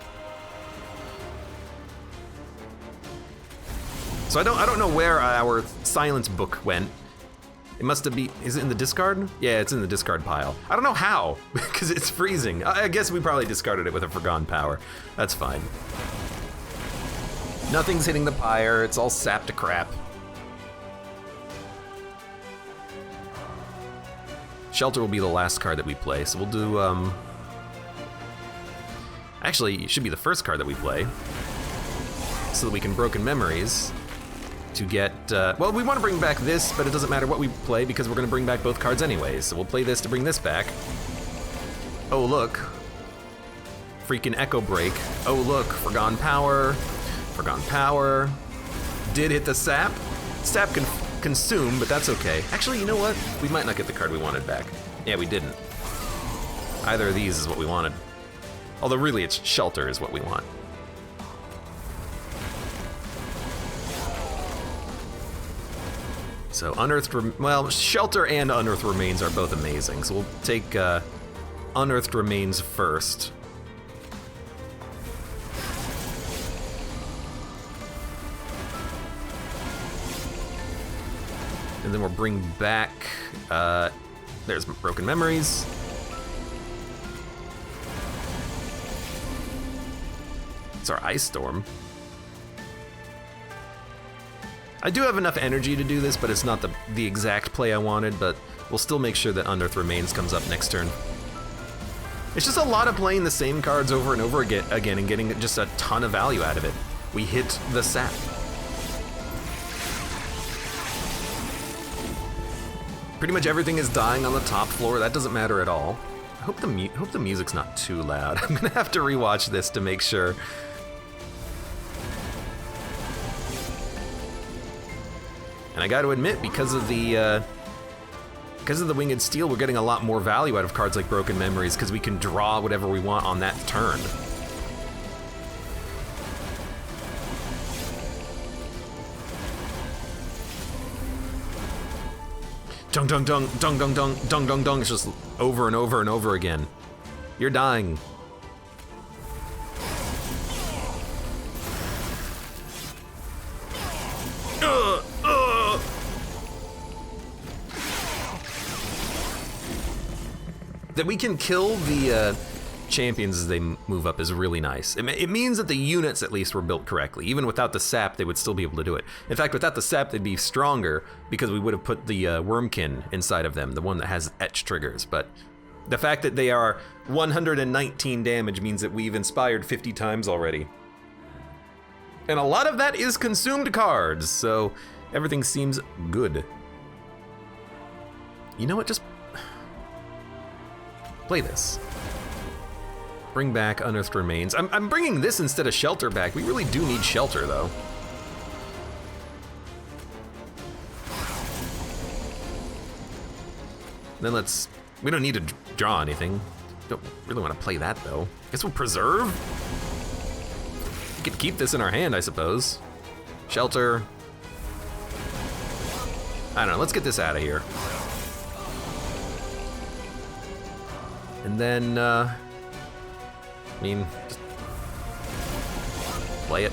So I don't know where our silence book went. It must have been. Is it in the discard? Yeah, it's in the discard pile. I don't know how, because it's freezing. I guess we probably discarded it with a Forgone Power. That's fine. Nothing's hitting the pyre. It's all sapped to crap. Shelter will be the last card that we play, so we'll do, actually, it should be the first card that we play, so that we can Broken Memories to get, well, we want to bring back this, but it doesn't matter what we play because we're going to bring back both cards anyways, so we'll play this to bring this back. Oh, look. Freaking Echo Break. Oh, look, Forgone Power. Forgone Power. Did hit the sap. Sap can consume, but that's okay. Actually, you know what? We might not get the card we wanted back. Yeah, we didn't. Either of these is what we wanted. Although really, it's Shelter is what we want. So Unearthed, well, Shelter and Unearthed Remains are both amazing. So we'll take Unearthed Remains first. And then we'll bring back, there's Broken Memories. It's our Ice Storm. I do have enough energy to do this, but it's not the exact play I wanted, but we'll still make sure that Unearthed Remains comes up next turn. It's just a lot of playing the same cards over and over again and getting just a ton of value out of it. We hit the sap. Pretty much everything is dying on the top floor. That doesn't matter at all. I hope the music's not too loud. I'm gonna have to rewatch this to make sure. And I got to admit, because of the Winged Steel, we're getting a lot more value out of cards like Broken Memories because we can draw whatever we want on that turn. Dung dung dung dung dung dung dung dung dung. It's just over and over and over again. You're dying. That we can kill the champions as they move up is really nice. It means that the units at least were built correctly. Even without the sap, they would still be able to do it. In fact, without the sap, they'd be stronger because we would have put the Wormkin inside of them, the one that has etch triggers. But the fact that they are 119 damage means that we've inspired 50 times already. And a lot of that is consumed cards, so everything seems good. You know what, just play this. Bring back Unearthed Remains. I'm bringing this instead of Shelter back. We really do need Shelter, though. Then we don't need to draw anything. Don't really want to play that, though. Guess we'll Preserve? We could keep this in our hand, I suppose. Shelter. I don't know, let's get this out of here. And then, I mean, just play it.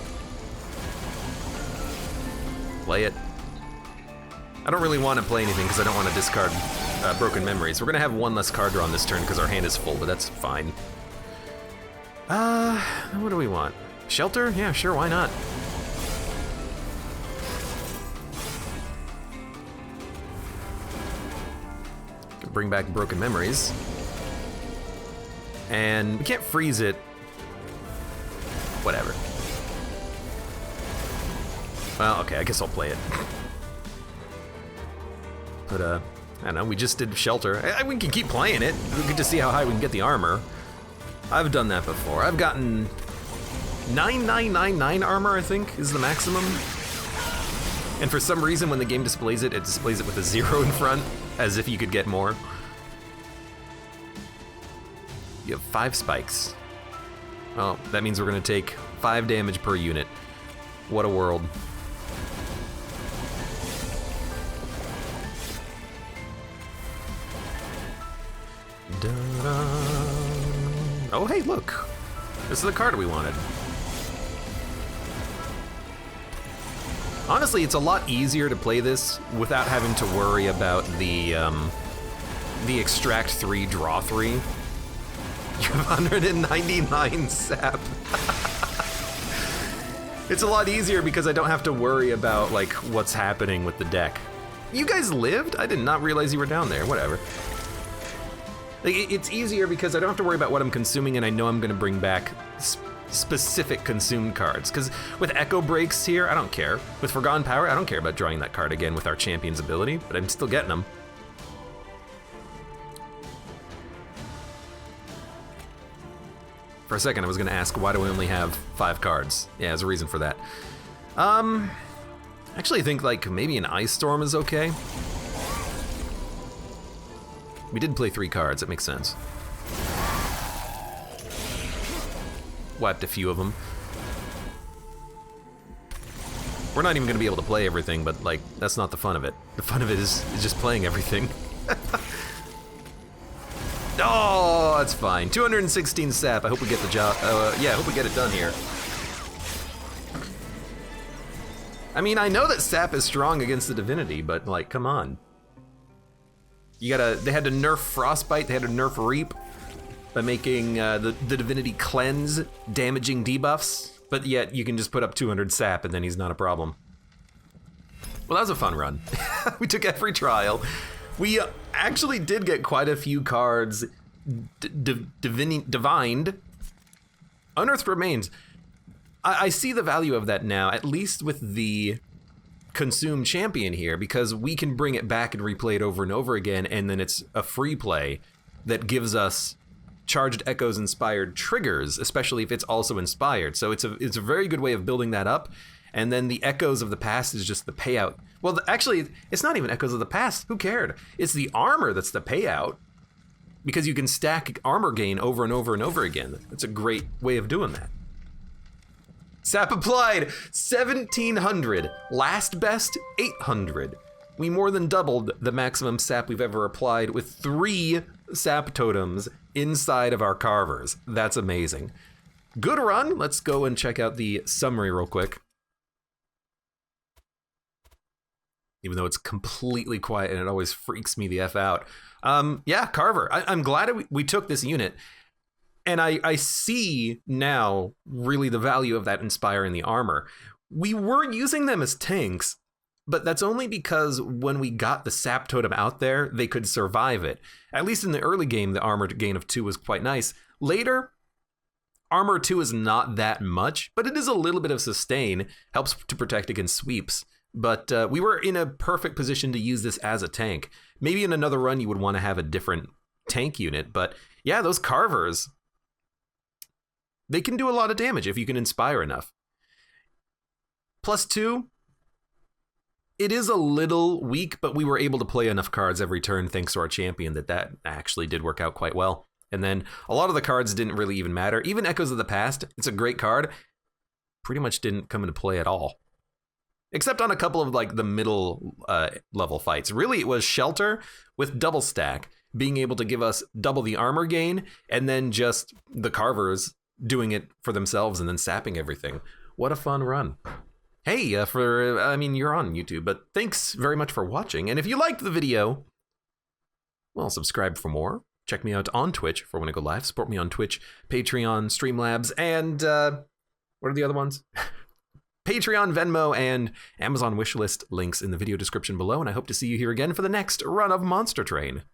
Play it. I don't really want to play anything because I don't want to discard Broken Memories. We're going to have one less card draw on this turn because our hand is full, but that's fine. What do we want? Shelter? Yeah, sure, why not? Bring back Broken Memories. And we can't freeze it. Whatever. Well, okay, I guess I'll play it. But, I don't know, we just did Shelter. We can keep playing it. We get to see how high we can get the armor. I've done that before. I've gotten 9999 armor, I think, is the maximum. And for some reason, when the game displays it displays it with a 0 in front, as if you could get more. You have 5 spikes. Oh, that means we're gonna take 5 damage per unit. What a world. Da-da. Oh, hey, look. This is the card we wanted. Honestly, it's a lot easier to play this without having to worry about the extract 3, draw 3. You have 199 sap. It's a lot easier because I don't have to worry about like what's happening with the deck. You guys lived? I did not realize you were down there. Whatever. Like, it's easier because I don't have to worry about what I'm consuming, and I know I'm gonna bring back specific consumed cards. Because with Echo Breaks here, I don't care. With Forgotten Power, I don't care about drawing that card again with our champion's ability, but I'm still getting them. For a second, I was gonna ask, why do we only have 5 cards? Yeah, there's a reason for that. Actually, I think like maybe an Ice Storm is okay. We did play 3 cards, that makes sense. Wiped a few of them. We're not even gonna be able to play everything, but like, that's not the fun of it. The fun of it is just playing everything. Oh, that's fine. 216 sap. I hope we get the job. Yeah, I hope we get it done here. I mean, I know that sap is strong against the divinity, but like, come on. You gotta. They had to nerf Frostbite. They had to nerf Reap by making the divinity cleanse, damaging debuffs. But yet you can just put up 200 sap, and then he's not a problem. Well, that was a fun run. We took every trial. We actually did get quite a few cards divined. Unearthed Remains. I see the value of that now, at least with the Consume Champion here, because we can bring it back and replay it over and over again, and then it's a free play that gives us Charged Echoes inspired triggers, especially if it's also inspired. So it's a very good way of building that up. And then the Echoes of the Past is just the payout. Well, actually, it's not even Echoes of the Past. Who cared? It's the armor that's the payout, because you can stack armor gain over and over and over again. That's a great way of doing that. Sap applied, 1,700. Last best, 800. We more than doubled the maximum sap we've ever applied with 3 sap totems inside of our carvers. That's amazing. Good run. Let's go and check out the summary real quick. Even though it's completely quiet and it always freaks me the F out. Yeah, Carver, I'm glad we took this unit. And I see now really the value of that Inspire and the armor. We were using them as tanks, but that's only because when we got the sap totem out there, they could survive it. At least in the early game, the armor gain of 2 was quite nice. Later, armor 2 is not that much, but it is a little bit of sustain, helps to protect against sweeps. But we were in a perfect position to use this as a tank. Maybe in another run you would want to have a different tank unit, but yeah, those Carvers, they can do a lot of damage if you can inspire enough. +2, it is a little weak, but we were able to play enough cards every turn thanks to our champion that actually did work out quite well. And then a lot of the cards didn't really even matter. Even Echoes of the Past, it's a great card, pretty much didn't come into play at all. Except on a couple of like the middle level fights. Really, it was Shelter with double stack, being able to give us double the armor gain, and then just the Carvers doing it for themselves and then sapping everything. What a fun run. Hey, I mean, you're on YouTube, but thanks very much for watching. And if you liked the video, well, subscribe for more. Check me out on Twitch for when I go live. Support me on Twitch, Patreon, Streamlabs, and what are the other ones? Patreon, Venmo, and Amazon wishlist links in the video description below, and I hope to see you here again for the next run of Monster Train.